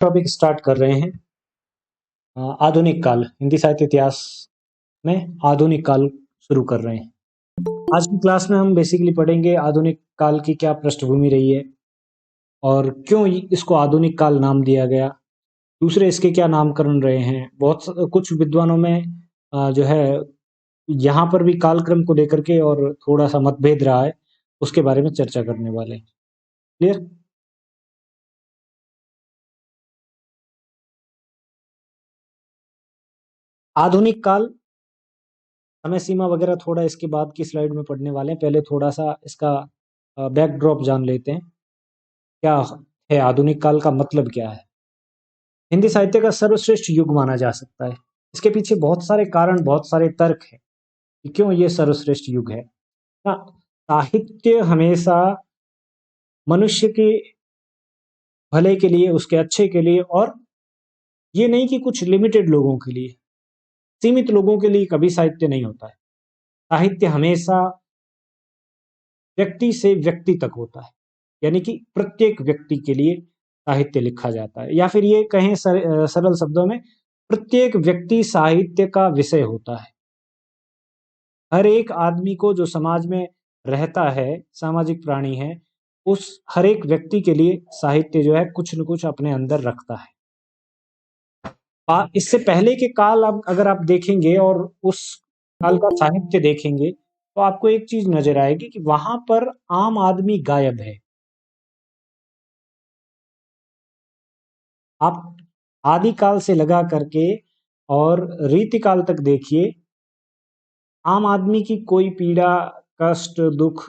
Topic start कर रहे हैं। आधुनिक काल, हिंदी साहित्य इतिहास में आधुनिक काल शुरू कर रहे हैं। आज की क्लास में हम बेसिकली पढ़ेंगे आधुनिक काल की क्या पृष्ठभूमि रही है और क्यों इसको आधुनिक काल नाम दिया गया। दूसरे इसके क्या नामकरण रहे हैं। कुछ विद्वानों में जो है यहाँ पर भी कालक्रम को लेकर के और थोड़ा सा मतभेद रहा है, उसके बारे में चर्चा करने वाले हैं। क्लियर? आधुनिक काल, समय सीमा वगैरह थोड़ा इसके बाद की स्लाइड में पढ़ने वाले हैं। पहले थोड़ा सा इसका बैकड्रॉप जान लेते हैं। क्या है आधुनिक काल का मतलब क्या है। हिंदी साहित्य का सर्वश्रेष्ठ युग माना जा सकता है। इसके पीछे बहुत सारे कारण, बहुत सारे तर्क हैं कि क्यों ये सर्वश्रेष्ठ युग है। साहित्य हमेशा मनुष्य के भले के लिए, उसके अच्छे के लिए, और ये नहीं कि कुछ लिमिटेड लोगों के लिए, सीमित लोगों के लिए कभी साहित्य नहीं होता है। साहित्य हमेशा व्यक्ति से व्यक्ति तक होता है, यानी कि प्रत्येक व्यक्ति के लिए साहित्य लिखा जाता है, या फिर ये कहें सरल शब्दों में, प्रत्येक व्यक्ति साहित्य का विषय होता है। हर एक आदमी को, जो समाज में रहता है, सामाजिक प्राणी है, उस हर एक व्यक्ति के लिए साहित्य जो है कुछ न कुछ अपने अंदर रखता है। इससे पहले के काल अगर आप देखेंगे और उस काल का साहित्य देखेंगे तो आपको एक चीज नजर आएगी कि वहां पर आम आदमी गायब है। आप आदिकाल से लगा करके और रीतिकाल तक देखिए, आम आदमी की कोई पीड़ा, कष्ट, दुख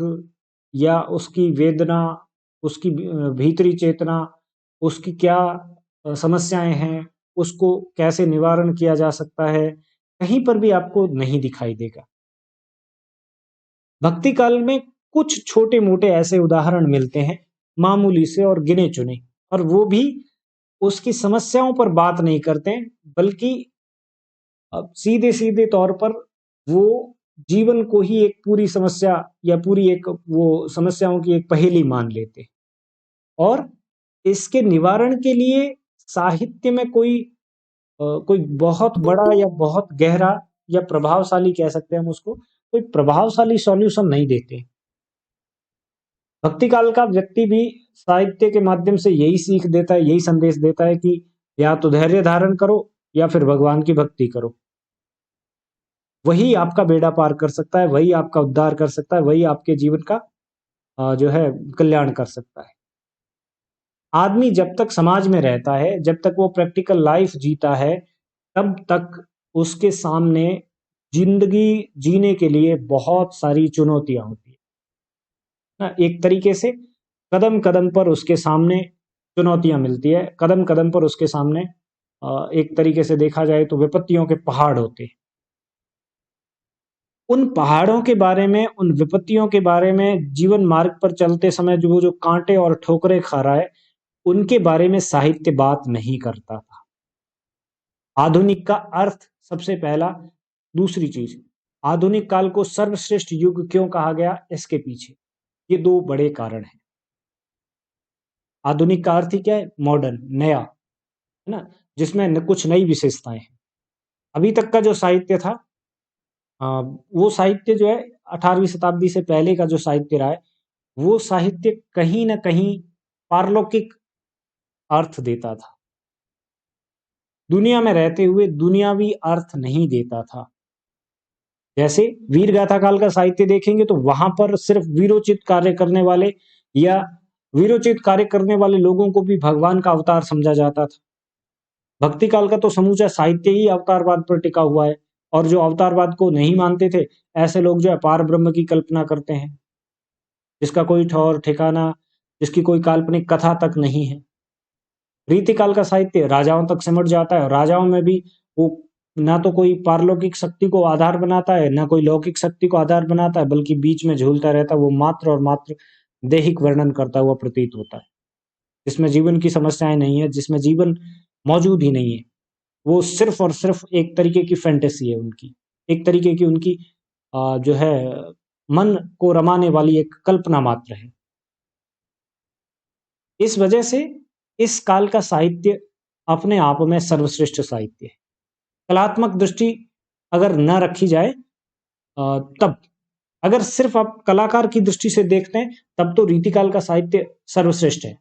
या उसकी वेदना, उसकी भीतरी चेतना, उसकी क्या समस्याएं हैं, उसको कैसे निवारण किया जा सकता है, कहीं पर भी आपको नहीं दिखाई देगा। भक्ति काल में कुछ छोटे मोटे ऐसे उदाहरण मिलते हैं, मामूली से और गिने चुने, और वो भी उसकी समस्याओं पर बात नहीं करते, बल्कि सीधे सीधे तौर पर वो जीवन को ही एक पूरी समस्या या पूरी एक वो समस्याओं की एक पहेली मान लेते, और इसके निवारण के लिए साहित्य में कोई बहुत बड़ा या बहुत गहरा या प्रभावशाली, कह सकते हैं हम उसको, कोई प्रभावशाली सॉल्यूशन नहीं देते। भक्ति काल का व्यक्ति भी साहित्य के माध्यम से यही सीख देता है, यही संदेश देता है कि या तो धैर्य धारण करो या फिर भगवान की भक्ति करो। वही आपका बेड़ा पार कर सकता है, वही आपका उद्धार कर सकता है, वही आपके जीवन का जो है कल्याण कर सकता है। आदमी जब तक समाज में रहता है, जब तक वो प्रैक्टिकल लाइफ जीता है, तब तक उसके सामने जिंदगी जीने के लिए बहुत सारी चुनौतियां होती है ना। एक तरीके से कदम कदम पर उसके सामने चुनौतियां मिलती है, कदम कदम पर उसके सामने एक तरीके से देखा जाए तो विपत्तियों के पहाड़ होते हैं। उन पहाड़ों के बारे में, उन विपत्तियों के बारे में, जीवन मार्ग पर चलते समय जो कांटे और ठोकरें खा रहा है, उनके बारे में साहित्य बात नहीं करता था। आधुनिक का अर्थ सबसे पहला। दूसरी चीज, आधुनिक काल को सर्वश्रेष्ठ युग क्यों कहा गया, इसके पीछे ये दो बड़े कारण हैं। आधुनिक का अर्थ ही क्या है, मॉडर्न, नया, है ना, जिसमें कुछ नई विशेषताएं हैं। अभी तक का जो साहित्य था, वो साहित्य जो है 18वीं शताब्दी से पहले का जो साहित्य रहा है, वो साहित्य कहीं ना कहीं पारलौकिक अर्थ देता था, दुनिया में रहते हुए दुनियावी अर्थ नहीं देता था। जैसे वीर गाथा काल का साहित्य देखेंगे तो वहां पर सिर्फ वीरोचित कार्य करने वाले या वीरोचित कार्य करने वाले लोगों को भी भगवान का अवतार समझा जाता था। भक्ति काल का तो समूचा साहित्य ही अवतारवाद पर टिका हुआ है, और जो अवतारवाद को नहीं मानते थे, ऐसे लोग जो है पार ब्रह्म की कल्पना करते हैं, जिसका कोई ठौर ठिकाना, जिसकी कोई काल्पनिक कथा तक नहीं है। रीतिकाल का साहित्य राजाओं तक सिमट जाता है, और राजाओं में भी वो ना तो कोई पारलौकिक शक्ति को आधार बनाता है, ना कोई लौकिक शक्ति को आधार बनाता है, बल्कि बीच में झूलता रहता है। वो मात्र और मात्र दैहिक वर्णन करता हुआ प्रतीत होता है, जिसमें जीवन की समस्याएं नहीं है, जिसमें जीवन मौजूद ही नहीं है। वो सिर्फ और सिर्फ एक तरीके की फैंटेसी है उनकी, एक तरीके की उनकी जो है मन को रमाने वाली एक कल्पना मात्र है। इस वजह से इस काल का साहित्य अपने आप में सर्वश्रेष्ठ साहित्य है। कलात्मक दृष्टि अगर न रखी जाए तब, अगर सिर्फ आप कलाकार की दृष्टि से देखते हैं तब तो रीतिकाल का साहित्य सर्वश्रेष्ठ है,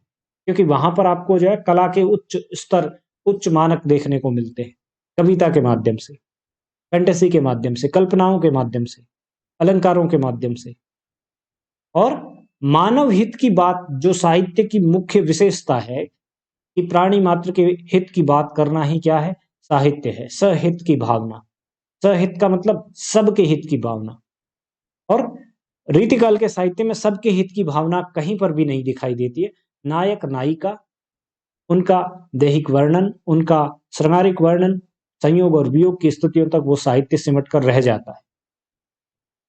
क्योंकि वहां पर आपको जो है कला के उच्च स्तर, उच्च मानक देखने को मिलते हैं, कविता के माध्यम से, फैंटेसी के माध्यम से, कल्पनाओं के माध्यम से, अलंकारों के माध्यम से। और मानव हित की बात जो साहित्य की मुख्य विशेषता है कि प्राणी मात्र के हित की बात करना ही क्या है, साहित्य है। सहित की भावना, सहित का मतलब सबके हित की भावना। और रीतिकाल के साहित्य में सबके हित की भावना कहीं पर भी नहीं दिखाई देती है। नायक नायिका, उनका दैहिक वर्णन, उनका श्रृंगारिक वर्णन, संयोग और वियोग की स्थितियों तक वो साहित्य सिमट कर रह जाता है।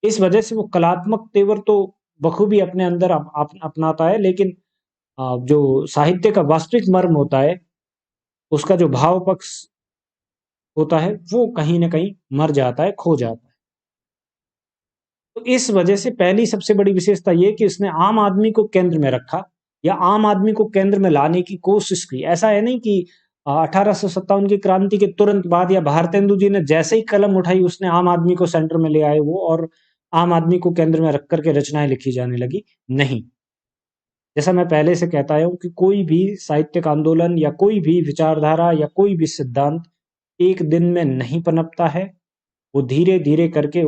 इस वजह से वो कलात्मक तेवर तो बखूबी अपने अंदर अपनाता है, लेकिन जो साहित्य का वास्तविक मर्म होता है, उसका जो भाव पक्ष होता है, वो कहीं ना कहीं मर जाता है, खो जाता है। तो इस वजह से पहली सबसे बड़ी विशेषता ये कि उसने आम आदमी को केंद्र में रखा, या आम आदमी को केंद्र में लाने की कोशिश की। ऐसा है नहीं कि 1857 की क्रांति के तुरंत बाद या भारतेंदु जी ने जैसे ही कलम उठाई उसने आम आदमी को सेंटर में ले आए वो, और आम आदमी को केंद्र में रख करके रचनाएं लिखी जाने लगी। नहीं, जैसा मैं पहले से कहता आया हूं कि कोई भी साहित्यिक आंदोलन या कोई भी विचारधारा या कोई भी सिद्धांत एक दिन में नहीं पनपता है। वो धीरे धीरे करके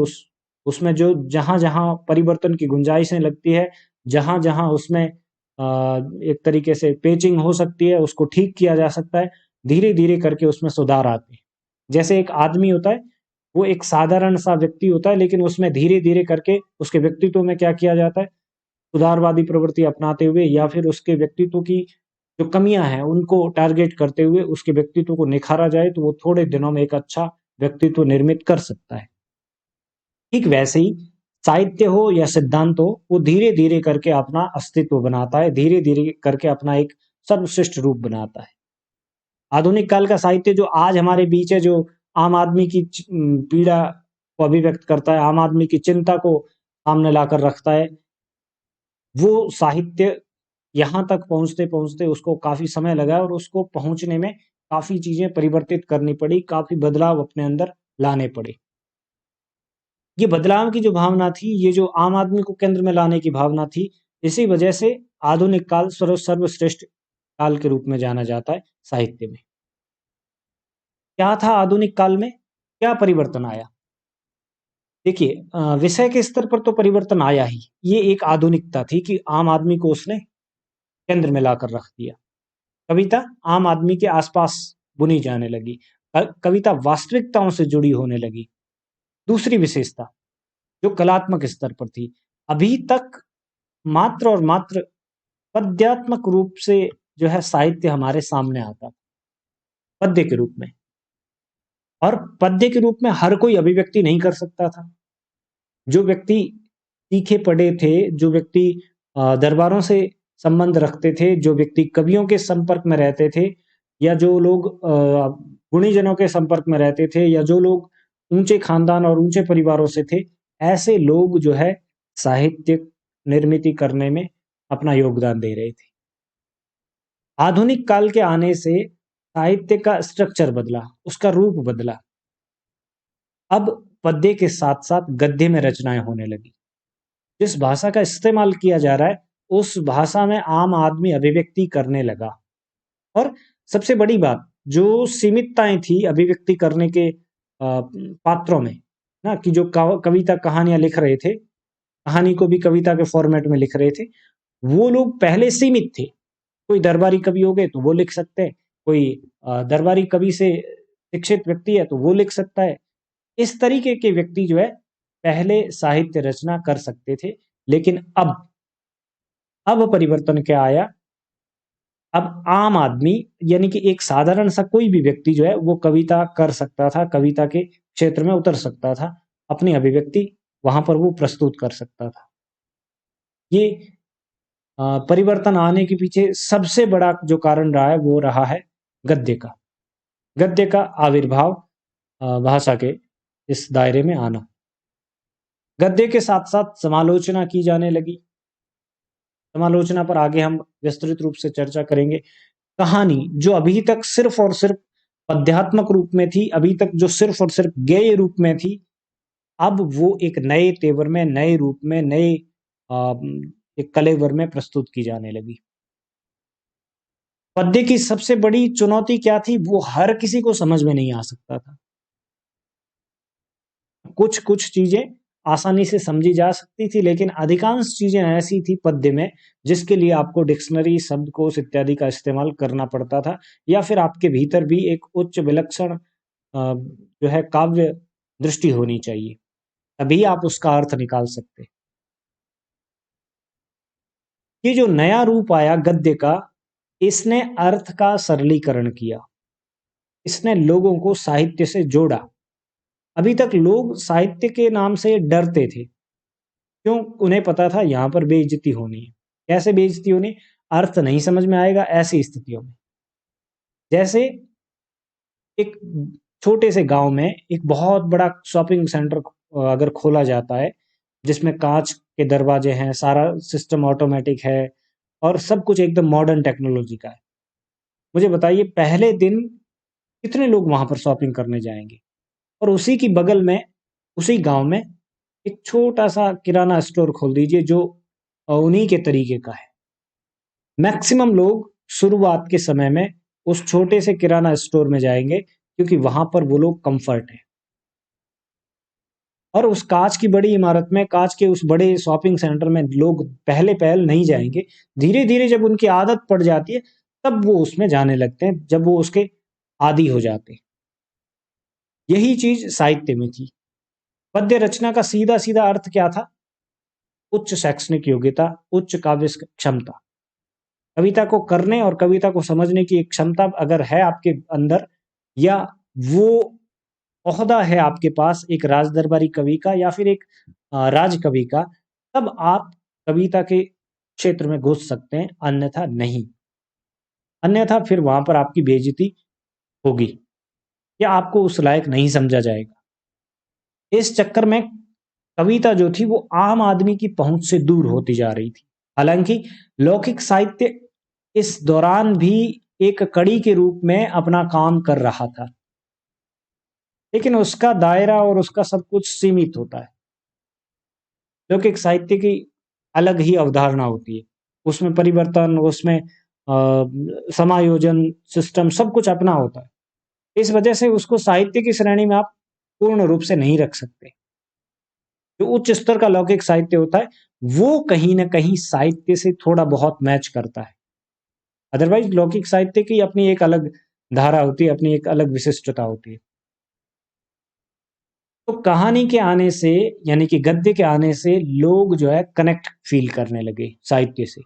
उसमें जो जहां जहां परिवर्तन की गुंजाइशें लगती है, जहां जहां उसमें एक तरीके से पेचिंग हो सकती है, उसको ठीक किया जा सकता है, धीरे धीरे करके उसमें सुधार आते हैं। जैसे एक आदमी होता है, वो एक साधारण सा व्यक्ति होता है, लेकिन उसमें धीरे धीरे करके उसके व्यक्तित्व में क्या किया जाता है, सुधारवादी प्रवृत्ति अपनाते हुए या फिर उसके व्यक्तित्व की जो कमियां हैं उनको टारगेट करते हुए उसके व्यक्तित्व को निखारा जाए तो वो थोड़े दिनों में एक अच्छा व्यक्तित्व निर्मित कर सकता है। ठीक वैसे ही साहित्य हो या सिद्धांत हो, वो धीरे धीरे करके अपना अस्तित्व बनाता है, धीरे धीरे करके अपना एक सर्वश्रेष्ठ रूप बनाता है। आधुनिक काल का साहित्य जो आज हमारे बीच है, जो आम आदमी की पीड़ा को अभिव्यक्त करता है, आम आदमी की चिंता को सामने लाकर रखता है, वो साहित्य यहाँ तक पहुंचते पहुंचते उसको काफी समय लगा और उसको पहुंचने में काफी चीजें परिवर्तित करनी पड़ी, काफी बदलाव अपने अंदर लाने पड़े। ये बदलाव की जो भावना थी, ये जो आम आदमी को केंद्र में लाने की भावना थी, इसी वजह से आधुनिक काल सर्वश्रेष्ठ काल के रूप में जाना जाता है साहित्य में। क्या था आधुनिक काल में, क्या परिवर्तन आया? देखिए, विषय के स्तर पर तो परिवर्तन आया ही। ये एक आधुनिकता थी कि आम आदमी को उसने केंद्र में लाकर रख दिया। कविता आम आदमी के आसपास बुनी जाने लगी, कविता वास्तविकताओं से जुड़ी होने लगी। दूसरी विशेषता जो कलात्मक स्तर पर थी, अभी तक मात्र और मात्र पद्यात्मक रूप से जो है साहित्य हमारे सामने आता, पद्य के रूप में, और पद्य के रूप में हर कोई अभिव्यक्ति नहीं कर सकता था। जो व्यक्ति सीखे पढ़े थे, जो व्यक्ति दरबारों से संबंध रखते थे, जो व्यक्ति कवियों के संपर्क में रहते थे, या जो लोग गुणीजनों के संपर्क में रहते थे, या जो लोग ऊंचे खानदान और ऊंचे परिवारों से थे, ऐसे लोग जो है साहित्य निर्मित करने में अपना योगदान दे रहे थे। आधुनिक काल के आने से साहित्य का स्ट्रक्चर बदला, उसका रूप बदला। अब पद्य के साथ साथ गद्य में रचनाएं होने लगी। जिस भाषा का इस्तेमाल किया जा रहा है उस भाषा में आम आदमी अभिव्यक्ति करने लगा। और सबसे बड़ी बात, जो सीमितताएं थी अभिव्यक्ति करने के पात्रों में ना, कि जो कविता कहानियां लिख रहे थे, कहानी को भी कविता के फॉर्मेट में लिख रहे थे, वो लोग पहले सीमित थे। कोई दरबारी कवि हो गए तो वो लिख सकते हैं, कोई दरबारी कवि से शिक्षित व्यक्ति है तो वो लिख सकता है। इस तरीके के व्यक्ति जो है पहले साहित्य रचना कर सकते थे, लेकिन अब परिवर्तन क्या आया? अब आम आदमी यानी कि एक साधारण सा कोई भी व्यक्ति जो है वो कविता कर सकता था, कविता के क्षेत्र में उतर सकता था, अपनी अभिव्यक्ति वहां पर वो प्रस्तुत कर सकता था। ये परिवर्तन आने के पीछे सबसे बड़ा जो कारण रहा है वो रहा है गद्य का आविर्भाव, भाषा के इस दायरे में आना। गद्य के साथ साथ समालोचना की जाने लगी। समालोचना पर आगे हम विस्तृत रूप से चर्चा करेंगे। कहानी जो अभी तक सिर्फ और सिर्फ पद्यात्मक रूप में थी, अभी तक जो सिर्फ और सिर्फ गेय रूप में थी, अब वो एक नए तेवर में, नए रूप में, नए एक कलेवर में प्रस्तुत की जाने लगी। पद्य की सबसे बड़ी चुनौती क्या थी? वो हर किसी को समझ में नहीं आ सकता था। कुछ कुछ चीजें आसानी से समझी जा सकती थी, लेकिन अधिकांश चीजें ऐसी थी पद्य में जिसके लिए आपको डिक्शनरी, शब्दकोश इत्यादि का इस्तेमाल करना पड़ता था, या फिर आपके भीतर भी एक उच्च विलक्षण जो है काव्य दृष्टि होनी चाहिए, तभी आप उसका अर्थ निकाल सकते। ये जो नया रूप आया गद्य का, इसने अर्थ का सरलीकरण किया, इसने लोगों को साहित्य से जोड़ा। अभी तक लोग साहित्य के नाम से डरते थे, क्यों? उन्हें पता था यहां पर बेइज्जती होनी है। कैसे बेइज्जती होनी? अर्थ नहीं समझ में आएगा ऐसी स्थितियों में। जैसे एक छोटे से गांव में एक बहुत बड़ा शॉपिंग सेंटर अगर खोला जाता है, जिसमें कांच के दरवाजे हैं, सारा सिस्टम ऑटोमेटिक है और सब कुछ एकदम मॉडर्न टेक्नोलॉजी का है, मुझे बताइए पहले दिन कितने लोग वहां पर शॉपिंग करने जाएंगे? और उसी की बगल में, उसी गांव में एक छोटा सा किराना स्टोर खोल दीजिए जो उन्हीं के तरीके का है। मैक्सिमम लोग शुरुआत के समय में उस छोटे से किराना स्टोर में जाएंगे, क्योंकि वहां पर वो लोग कंफर्ट है। और उस कांच की बड़ी इमारत में, कांच के उस बड़े शॉपिंग सेंटर में लोग पहले पहल नहीं जाएंगे। धीरे धीरे जब उनकी आदत पड़ जाती है, तब वो उसमें जाने लगते हैं, जब वो उसके आदी हो जाते हैं। यही चीज साहित्य में थी। पद्य रचना का सीधा सीधा अर्थ क्या था? उच्च शैक्षणिक योग्यता, उच्च काव्य क्षमता। कविता को करने और कविता को समझने की एक क्षमता अगर है आपके अंदर, या वो ओहदा है आपके पास एक राजदरबारी कवि का या फिर एक राज कवि का, तब आप कविता के क्षेत्र में घुस सकते हैं, अन्यथा नहीं। अन्यथा फिर वहां पर आपकी बेइज्जती होगी या आपको उस लायक नहीं समझा जाएगा। इस चक्कर में कविता जो थी वो आम आदमी की पहुंच से दूर होती जा रही थी। हालांकि लौकिक साहित्य इस दौरान भी एक कड़ी के रूप में अपना काम कर रहा था, लेकिन उसका दायरा और उसका सब कुछ सीमित होता है। लौकिक साहित्य की अलग ही अवधारणा होती है, उसमें परिवर्तन, उसमें समायोजन सिस्टम सब कुछ अपना होता है। इस वजह से उसको साहित्य की श्रेणी में आप पूर्ण रूप से नहीं रख सकते। जो उच्च स्तर का लौकिक साहित्य होता है वो कहीं ना कहीं साहित्य से थोड़ा बहुत मैच करता है। अदरवाइज लौकिक साहित्य की अपनी एक अलग धारा होती है, अपनी एक अलग विशिष्टता होती है। तो कहानी के आने से, यानी कि गद्य के आने से, लोग जो है कनेक्ट फील करने लगे साहित्य से।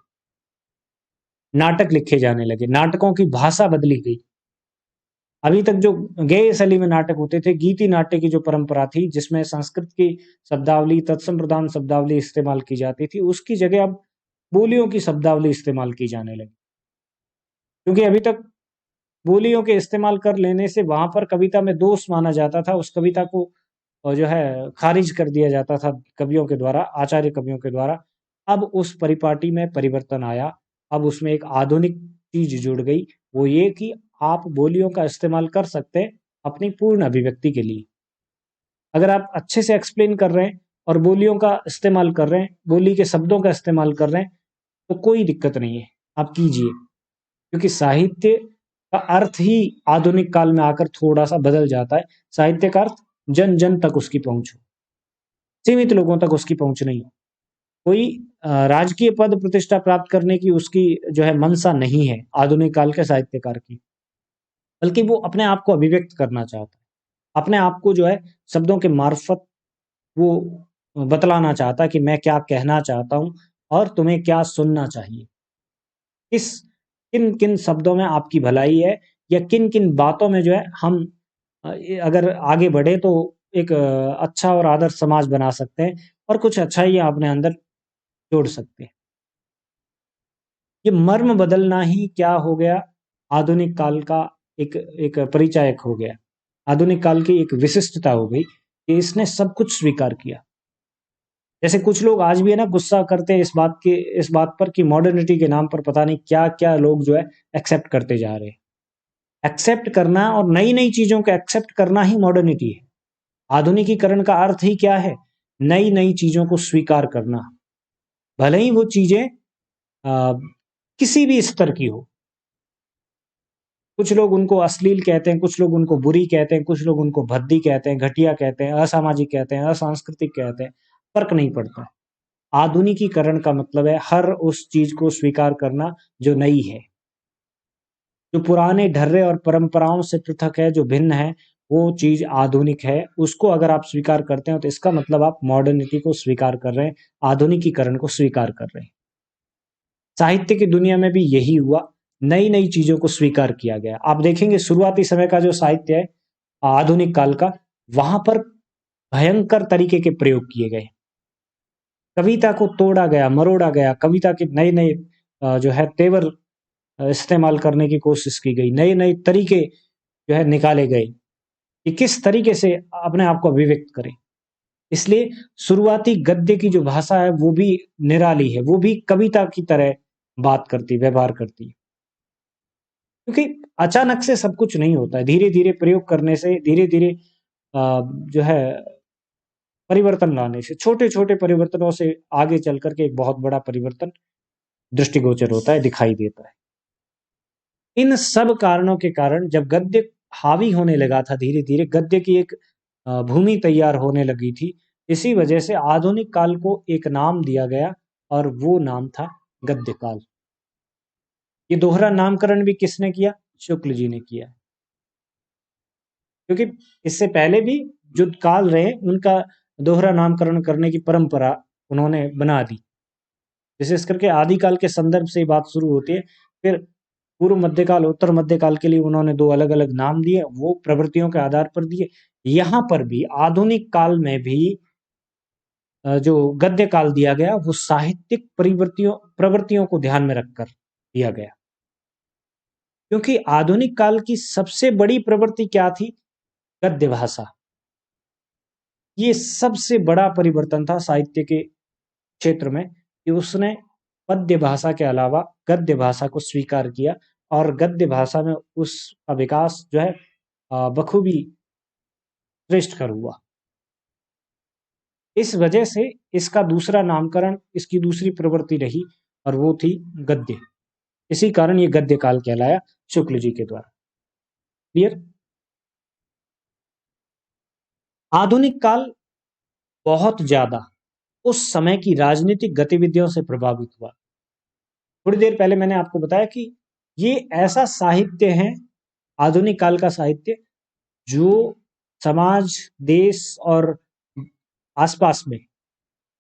नाटक लिखे जाने लगे, नाटकों की भाषा बदली गई। अभी तक जो गेय शैली में नाटक होते थे, गीति नाट्य की जो परंपरा थी जिसमें संस्कृत की शब्दावली, तत्सम शब्दावली इस्तेमाल की जाती थी, उसकी जगह अब बोलियों की शब्दावली इस्तेमाल की जाने लगी। क्योंकि अभी तक बोलियों के इस्तेमाल कर लेने से वहां पर कविता में दोष माना जाता था, उस कविता को जो है खारिज कर दिया जाता था कवियों के द्वारा, आचार्य कवियों के द्वारा। अब उस परिपाटी में परिवर्तन आया, अब उसमें एक आधुनिक चीज जुड़ गई, वो ये कि आप बोलियों का इस्तेमाल कर सकते हैं अपनी पूर्ण अभिव्यक्ति के लिए। अगर आप अच्छे से एक्सप्लेन कर रहे हैं और बोलियों का इस्तेमाल कर रहे हैं, बोली के शब्दों का इस्तेमाल कर रहे हैं, तो कोई दिक्कत नहीं है, आप कीजिए। क्योंकि साहित्य का अर्थ ही आधुनिक काल में आकर थोड़ा सा बदल जाता है। साहित्य का अर्थ जन जन तक उसकी पहुंच हो, सीमित लोगों तक उसकी पहुंच नहीं हो। कोई राजकीय पद प्रतिष्ठा प्राप्त करने की उसकी जो है मंशा नहीं है आधुनिक काल के साहित्यकार की, बल्कि वो अपने आप को अभिव्यक्त करना चाहता है, अपने आप को जो है शब्दों के मार्फत वो बतलाना चाहता है कि मैं क्या कहना चाहता हूं और तुम्हें क्या सुनना चाहिए। किस किन किन शब्दों में आपकी भलाई है, या किन किन बातों में जो है हम अगर आगे बढ़े तो एक अच्छा और आदर्श समाज बना सकते हैं और कुछ अच्छाइयाँ अपने अंदर जोड़ सकते हैं। ये मर्म बदलना ही क्या हो गया, आधुनिक काल का एक एक परिचायक हो गया, आधुनिक काल की एक विशिष्टता हो गई कि इसने सब कुछ स्वीकार किया। जैसे कुछ लोग आज भी है ना गुस्सा करते हैं इस बात पर कि मॉडर्निटी के नाम पर पता नहीं क्या क्या लोग जो है एक्सेप्ट करते जा रहे हैं। एक्सेप्ट करना और नई नई चीजों को एक्सेप्ट करना ही मॉडर्निटी है। आधुनिकीकरण का अर्थ ही क्या है? नई नई चीजों को स्वीकार करना, भले ही वो चीजें किसी भी स्तर की हो। कुछ लोग उनको अश्लील कहते हैं, कुछ लोग उनको बुरी कहते हैं, कुछ लोग उनको भद्दी कहते हैं, घटिया कहते हैं, असामाजिक कहते हैं, असांस्कृतिक कहते हैं, फर्क नहीं पड़ता। आधुनिकीकरण का मतलब है हर उस चीज को स्वीकार करना जो नई है, जो पुराने ढर्रे और परंपराओं से पृथक है, जो भिन्न है, वो चीज आधुनिक है। उसको अगर आप स्वीकार करते हैं तो इसका मतलब आप मॉडर्निटी को स्वीकार कर रहे हैं, आधुनिकीकरण को स्वीकार कर रहे हैं। साहित्य की दुनिया में भी यही हुआ, नई नई चीजों को स्वीकार किया गया। आप देखेंगे शुरुआती समय का जो साहित्य है आधुनिक काल का, वहां पर भयंकर तरीके के प्रयोग किए गए। कविता को तोड़ा गया, मरोड़ा गया, कविता के नए नए जो है तेवर इस्तेमाल करने की कोशिश की गई, नए नए तरीके जो है निकाले गए कि किस तरीके से अपने आप को अभिव्यक्त करें। इसलिए शुरुआती गद्य की जो भाषा है वो भी निराली है, वो भी कविता की तरह बात करती, व्यवहार करती है। क्योंकि अचानक से सब कुछ नहीं होता है, धीरे धीरे प्रयोग करने से, धीरे धीरे जो है परिवर्तन लाने से, छोटे छोटे परिवर्तनों से आगे चल करके एक बहुत बड़ा परिवर्तन दृष्टिगोचर होता है, दिखाई देता है। इन सब कारणों के कारण जब गद्य हावी होने लगा था, धीरे धीरे गद्य की एक भूमि तैयार होने लगी थी, इसी वजह से आधुनिक काल को एक नाम दिया गया और वो नाम था गद्य काल। ये दोहरा नामकरण भी किसने किया? शुक्ल जी ने किया। क्योंकि इससे पहले भी जो काल रहे उनका दोहरा नामकरण करने की परंपरा उन्होंने बना दी। विशेष करके आदिकाल के संदर्भ से बात शुरू होती है, फिर पूर्व मध्यकाल, उत्तर मध्यकाल के लिए उन्होंने दो अलग अलग नाम दिए, वो प्रवृत्तियों के आधार पर दिए। यहाँ पर भी आधुनिक काल में भी जो गद्य काल दिया गया वो साहित्यिक प्रवृत्तियों को ध्यान में रखकर दिया गया। क्योंकि आधुनिक काल की सबसे बड़ी प्रवृत्ति क्या थी? गद्य भाषा। ये सबसे बड़ा परिवर्तन था साहित्य के क्षेत्र में कि उसने पद्य भाषा के अलावा गद्य भाषा को स्वीकार किया और गद्य भाषा में उसका विकास जो है बखूबी श्रेष्ठ कर हुआ। इस वजह से इसका दूसरा नामकरण, इसकी दूसरी प्रवृत्ति रही और वो थी गद्य। इसी कारण ये गद्य काल कहलाया शुक्ल जी के द्वारा। क्लियर? आधुनिक काल बहुत ज्यादा उस समय की राजनीतिक गतिविधियों से प्रभावित हुआ। थोड़ी देर पहले मैंने आपको बताया कि ये ऐसा साहित्य है, आधुनिक काल का साहित्य, जो समाज, देश और आसपास में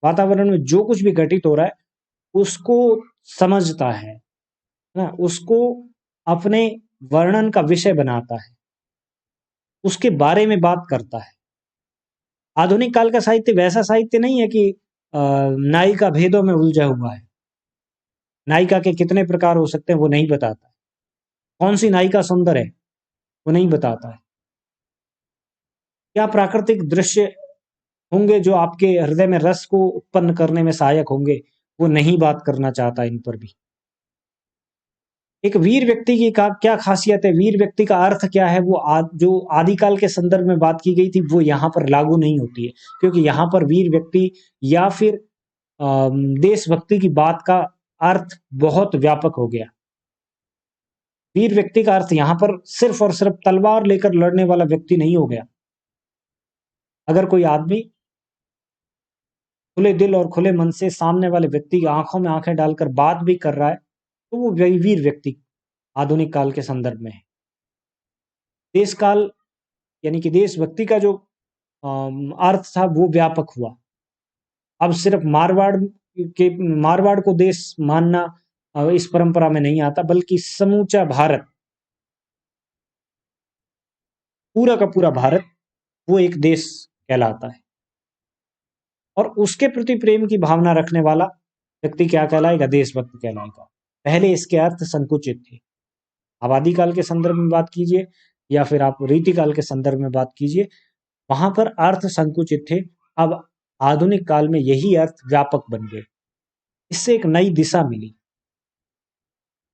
वातावरण में जो कुछ भी घटित हो रहा है उसको समझता है ना, उसको अपने वर्णन का विषय बनाता है, उसके बारे में बात करता है। आधुनिक काल का साहित्य वैसा साहित्य नहीं है कि नायिका भेदों में उलझा हुआ है, नायिका के कितने प्रकार हो सकते हैं वो नहीं बताता है, कौन सी नायिका सुंदर है वो नहीं बताता है, क्या प्राकृतिक दृश्य होंगे जो आपके हृदय में रस को उत्पन्न करने में सहायक होंगे वो नहीं बात करना चाहता इन पर भी। एक वीर व्यक्ति की क्या खासियत है, वीर व्यक्ति का अर्थ क्या है, वो जो आदिकाल के संदर्भ में बात की गई थी वो यहाँ पर लागू नहीं होती है। क्योंकि यहाँ पर वीर व्यक्ति या फिर देशभक्ति की बात का अर्थ बहुत व्यापक हो गया। वीर व्यक्ति का अर्थ यहाँ पर सिर्फ और सिर्फ तलवार लेकर लड़ने वाला व्यक्ति नहीं हो गया। अगर कोई आदमी खुले दिल और खुले मन से सामने वाले व्यक्ति की आंखों में आंखें डालकर बात भी कर रहा है तो वो वीर व्यक्ति आधुनिक काल के संदर्भ में है। देश काल यानी कि देशभक्ति का जो अर्थ था वो व्यापक हुआ। अब सिर्फ मारवाड़ को देश मानना इस परंपरा में नहीं आता, बल्कि समूचा भारत, पूरा का पूरा भारत वो एक देश कहलाता है। और उसके प्रति प्रेम की भावना रखने वाला व्यक्ति क्या कहलाएगा? देशभक्त कहलाएगा। पहले इसके अर्थ संकुचित थे। आप आदिकाल के संदर्भ में बात कीजिए या फिर आप रीतिकाल के संदर्भ में बात कीजिए, वहां पर अर्थ संकुचित थे। अब आधुनिक काल में यही अर्थ व्यापक बन गए। इससे एक नई दिशा मिली।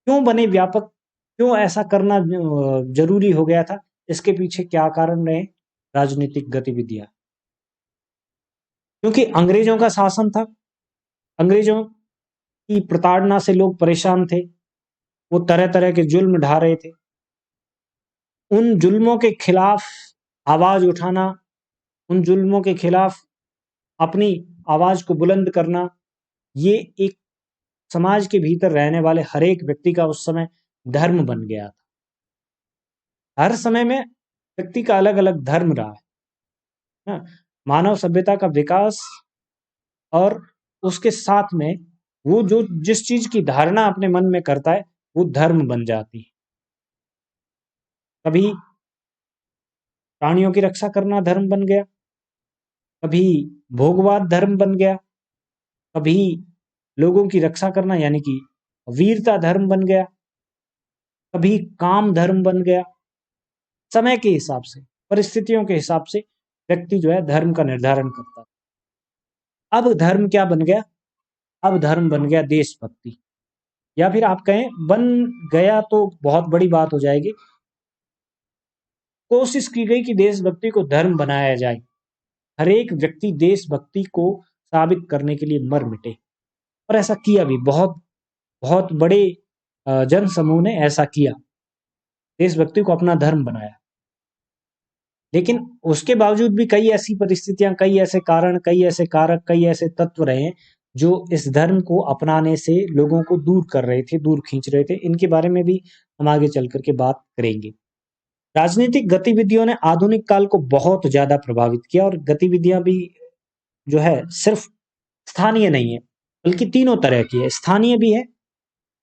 क्यों बने व्यापक? क्यों ऐसा करना जरूरी हो गया था? इसके पीछे क्या कारण रहे? राजनीतिक गतिविधियां। क्योंकि अंग्रेजों का शासन था, अंग्रेजों की प्रताड़ना से लोग परेशान थे, वो तरह तरह के जुल्म ढा रहे थे। उन जुल्मों के खिलाफ आवाज उठाना, उन जुल्मों के खिलाफ अपनी आवाज को बुलंद करना, ये एक समाज के भीतर रहने वाले हर एक व्यक्ति का उस समय धर्म बन गया था। हर समय में व्यक्ति का अलग अलग धर्म रहा है ना? मानव सभ्यता का विकास और उसके साथ में वो जो जिस चीज की धारणा अपने मन में करता है वो धर्म बन जाती है। कभी प्राणियों की रक्षा करना धर्म बन गया, कभी भोगवाद धर्म बन गया, कभी लोगों की रक्षा करना यानी कि वीरता धर्म बन गया, कभी काम धर्म बन गया। समय के हिसाब से, परिस्थितियों के हिसाब से व्यक्ति जो है धर्म का निर्धारण करता है। अब धर्म क्या बन गया? अब धर्म बन गया देशभक्ति, या फिर आप कहें बन गया तो बहुत बड़ी बात हो जाएगी। कोशिश की गई कि देशभक्ति को धर्म बनाया जाए, हर एक व्यक्ति देशभक्ति को साबित करने के लिए मर मिटे। और ऐसा किया भी, बहुत बहुत बड़े जन समूह ने ऐसा किया, देशभक्ति को अपना धर्म बनाया। लेकिन उसके बावजूद भी कई ऐसी परिस्थितियां, कई ऐसे कारण, कई ऐसे कारक, कई ऐसे तत्व रहे जो इस धर्म को अपनाने से लोगों को दूर कर रहे थे, दूर खींच रहे थे। इनके बारे में भी हम आगे चल करके बात करेंगे। राजनीतिक गतिविधियों ने आधुनिक काल को बहुत ज्यादा प्रभावित किया, और गतिविधियां भी जो है सिर्फ स्थानीय नहीं है, बल्कि तीनों तरह की है। स्थानीय भी है,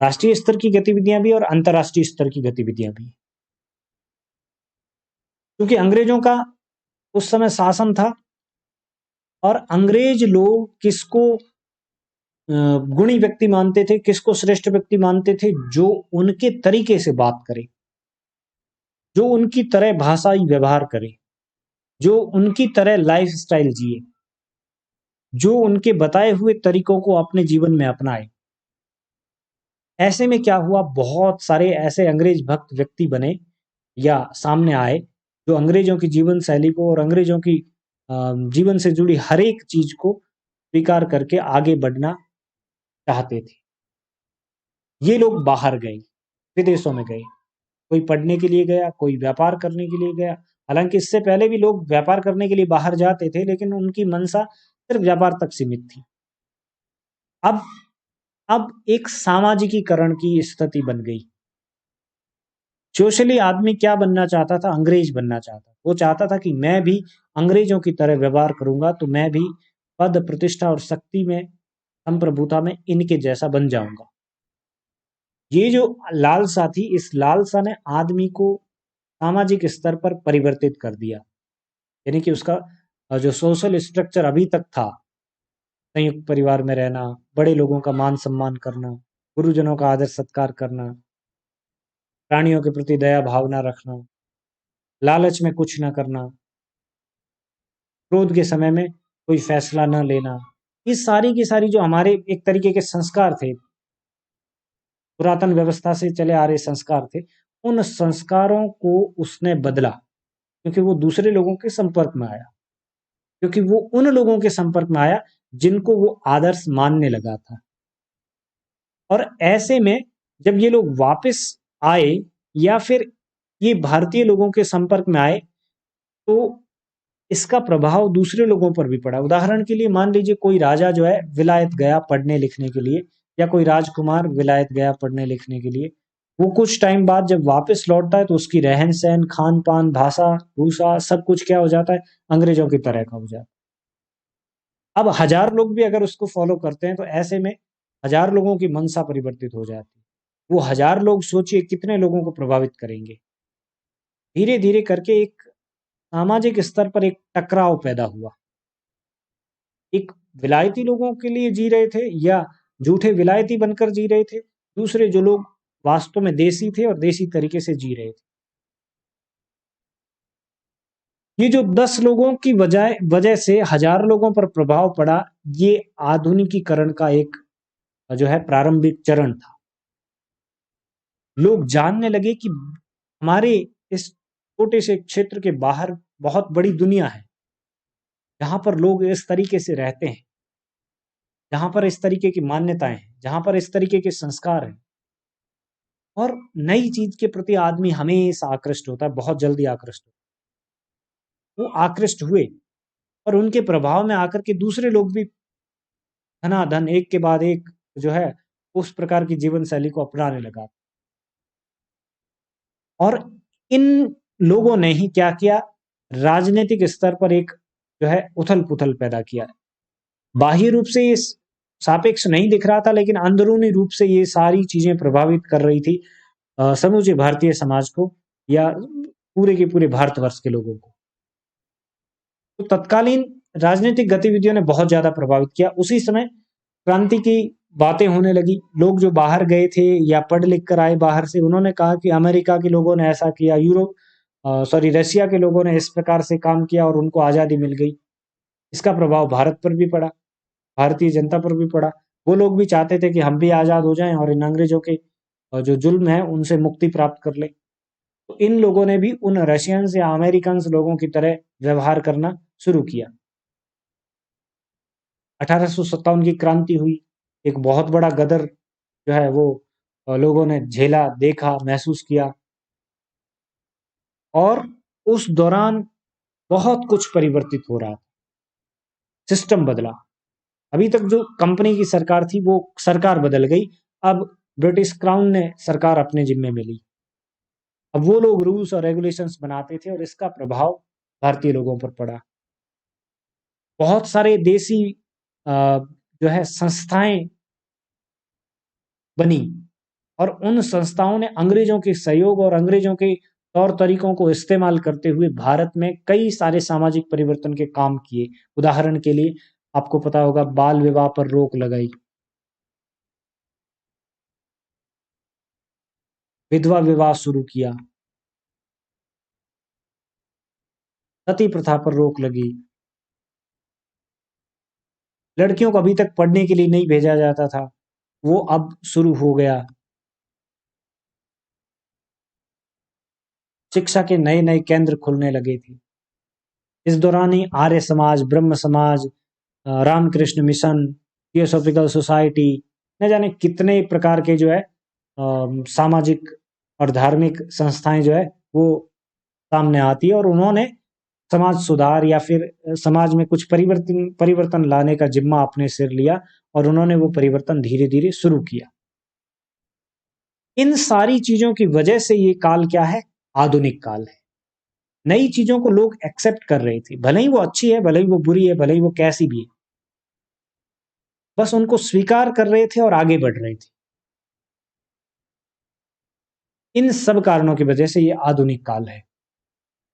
राष्ट्रीय स्तर की गतिविधियां भी, और अंतर्राष्ट्रीय स्तर की गतिविधियां भी। क्योंकि अंग्रेजों का उस समय शासन था, और अंग्रेज लोग किसको गुणी व्यक्ति मानते थे, किसको श्रेष्ठ व्यक्ति मानते थे? जो उनके तरीके से बात करे, जो उनकी तरह भाषाई व्यवहार करे, जो उनकी तरह लाइफ स्टाइल जिए, जो उनके बताए हुए तरीकों को अपने जीवन में अपनाए। ऐसे में क्या हुआ, बहुत सारे ऐसे अंग्रेज भक्त व्यक्ति बने या सामने आए जो अंग्रेजों की जीवन शैली को और अंग्रेजों की जीवन से जुड़ी हर एक चीज को स्वीकार करके आगे बढ़ना चाहते थे। ये लोग बाहर गए, विदेशों में गए, कोई पढ़ने के लिए गया, कोई व्यापार करने के लिए गया। हालांकि इससे पहले भी लोग व्यापार करने के लिए बाहर जाते थे, लेकिन उनकी मंशा सिर्फ व्यापार तक सीमित थी। अब अब एक सामाजिकीकरण की स्थिति बन गई। सोशली आदमी क्या बनना चाहता था? अंग्रेज बनना चाहता। वो चाहता था कि मैं भी अंग्रेजों की तरह व्यवहार करूंगा तो मैं भी पद, प्रतिष्ठा और शक्ति में, संप्रभुता में इनके जैसा बन जाऊंगा। ये जो लालसा थी, इस लालसा ने आदमी को सामाजिक स्तर पर परिवर्तित कर दिया। यानी कि उसका जो सोशल स्ट्रक्चर अभी तक था, संयुक्त परिवार में रहना, बड़े लोगों का मान सम्मान करना, गुरुजनों का आदर सत्कार करना, प्राणियों के प्रति दया भावना रखना, लालच में कुछ न करना, क्रोध के समय में कोई फैसला न लेना, ये सारी की सारी जो हमारे एक तरीके के संस्कार थे, पुरातन व्यवस्था से चले आ रहे संस्कार थे, उन संस्कारों को उसने बदला। क्योंकि वो दूसरे लोगों के संपर्क में आया, क्योंकि वो उन लोगों के संपर्क में आया जिनको वो आदर्श मानने लगा था। और ऐसे में जब ये लोग वापस आए या फिर ये भारतीय लोगों के संपर्क में आए, तो इसका प्रभाव दूसरे लोगों पर भी पड़ा। उदाहरण के लिए मान लीजिए कोई राजा जो है विलायत गया पढ़ने लिखने के लिए, या कोई राजकुमार विलायत गया पढ़ने लिखने के लिए। वो कुछ टाइम बाद जब वापस लौटता है तो उसकी रहन सहन, खान पान, भाषा भूषा सब कुछ क्या हो जाता है? अंग्रेजों की तरह का हो जाता है। अब 1000 लोग भी अगर उसको फॉलो करते हैं तो ऐसे में 1000 लोगों की मंशा परिवर्तित हो जाती है। वो 1000 लोग सोचिए कितने लोगों को प्रभावित करेंगे। धीरे धीरे करके एक सामाजिक स्तर पर एक टकराव पैदा हुआ। एक विलायती लोगों के लिए जी रहे थे या झूठे विलायती बनकर जी रहे थे, दूसरे जो लोग वास्तव में देसी थे और देसी तरीके से जी रहे थे। ये जो 10 लोगों की वजह से हज़ार लोगों पर प्रभाव पड़ा, ये आधुनिकीकरण का एक जो है प्रारंभिक चरण था। लोग जानने लगे कि हमारे इस छोटे से क्षेत्र के बाहर बहुत बड़ी दुनिया है, जहाँ पर लोग इस तरीके से रहते हैं, जहाँ पर इस तरीके की मान्यताएँ हैं, जहाँ पर इस तरीके के संस्कार हैं। और नई चीज़ के प्रति आदमी हमेशा आकृष्ट होता है, बहुत जल्दी आकृष्ट होता है। वो आकृष्ट हुए और उनके प्रभाव में आकर के दूसरे लोग भी धनाधन एक के बाद एक जो है उस प्रकार की जीवन शैली को अपनाने लगा। और इन लोगों ने ही क्या किया, राजनीतिक स्तर पर एक जो है उथल-पुथल पैदा किया। बाह्य रूप से ये सापेक्ष नहीं दिख रहा था, लेकिन अंदरूनी रूप से ये सारी चीज़ें प्रभावित कर रही थी समूचे भारतीय समाज को या पूरे के पूरे भारतवर्ष के लोगों को। तो तत्कालीन राजनीतिक गतिविधियों ने बहुत ज़्यादा प्रभावित किया। उसी समय क्रांति की बातें होने लगी। लोग जो बाहर गए थे या पढ़ लिख कर आए बाहर से, उन्होंने कहा कि अमेरिका के लोगों ने ऐसा किया, रशिया के लोगों ने इस प्रकार से काम किया और उनको आज़ादी मिल गई। इसका प्रभाव भारत पर भी पड़ा, भारतीय जनता पर भी पड़ा। वो लोग भी चाहते थे कि हम भी आज़ाद हो जाएँ और इन अंग्रेज़ों के जो जुल्म है उनसे मुक्ति प्राप्त कर लें। तो इन लोगों ने भी उन रशियंस या अमेरिकन्स लोगों की तरह व्यवहार करना शुरू किया। 1857 की क्रांति हुई। एक बहुत बड़ा गदर जो है वो लोगों ने झेला, देखा, महसूस किया। और उस दौरान बहुत कुछ परिवर्तित हो रहा था। सिस्टम बदला। अभी तक जो कंपनी की सरकार थी वो सरकार बदल गई। अब ब्रिटिश क्राउन ने सरकार अपने जिम्मे में ली। अब वो लोग रूल्स और रेगुलेशंस बनाते थे और इसका प्रभाव भारतीय लोगों पर पड़ा। बहुत सारे देसी जो है संस्थाएं बनी और उन संस्थाओं ने अंग्रेजों के सहयोग और अंग्रेजों के तौर तरीकों को इस्तेमाल करते हुए भारत में कई सारे सामाजिक परिवर्तन के काम किए। उदाहरण के लिए आपको पता होगा बाल विवाह पर रोक लगाई, विधवा विवाह शुरू किया, सती प्रथा पर रोक लगी, लड़कियों को अभी तक पढ़ने के लिए नहीं भेजा जाता था, वो अब शुरू हो गया। शिक्षा के नए नए केंद्र खुलने लगे थे। इस दौरान ही आर्य समाज, ब्रह्म समाज, रामकृष्ण मिशन, थियोसॉफिकल सोसाइटी, न जाने कितने प्रकार के जो है सामाजिक और धार्मिक संस्थाएं जो है वो सामने आती है और उन्होंने समाज सुधार या फिर समाज में कुछ परिवर्तन लाने का जिम्मा अपने सिर लिया और उन्होंने वो परिवर्तन धीरे धीरे शुरू किया। इन सारी चीजों की वजह से ये काल क्या है, आधुनिक काल है। नई चीजों को लोग एक्सेप्ट कर रहे थे, भले ही वो अच्छी है, भले ही वो बुरी है, भले ही वो कैसी भी है, बस उनको स्वीकार कर रहे थे और आगे बढ़ रहे थे। इन सब कारणों की वजह से ये आधुनिक काल है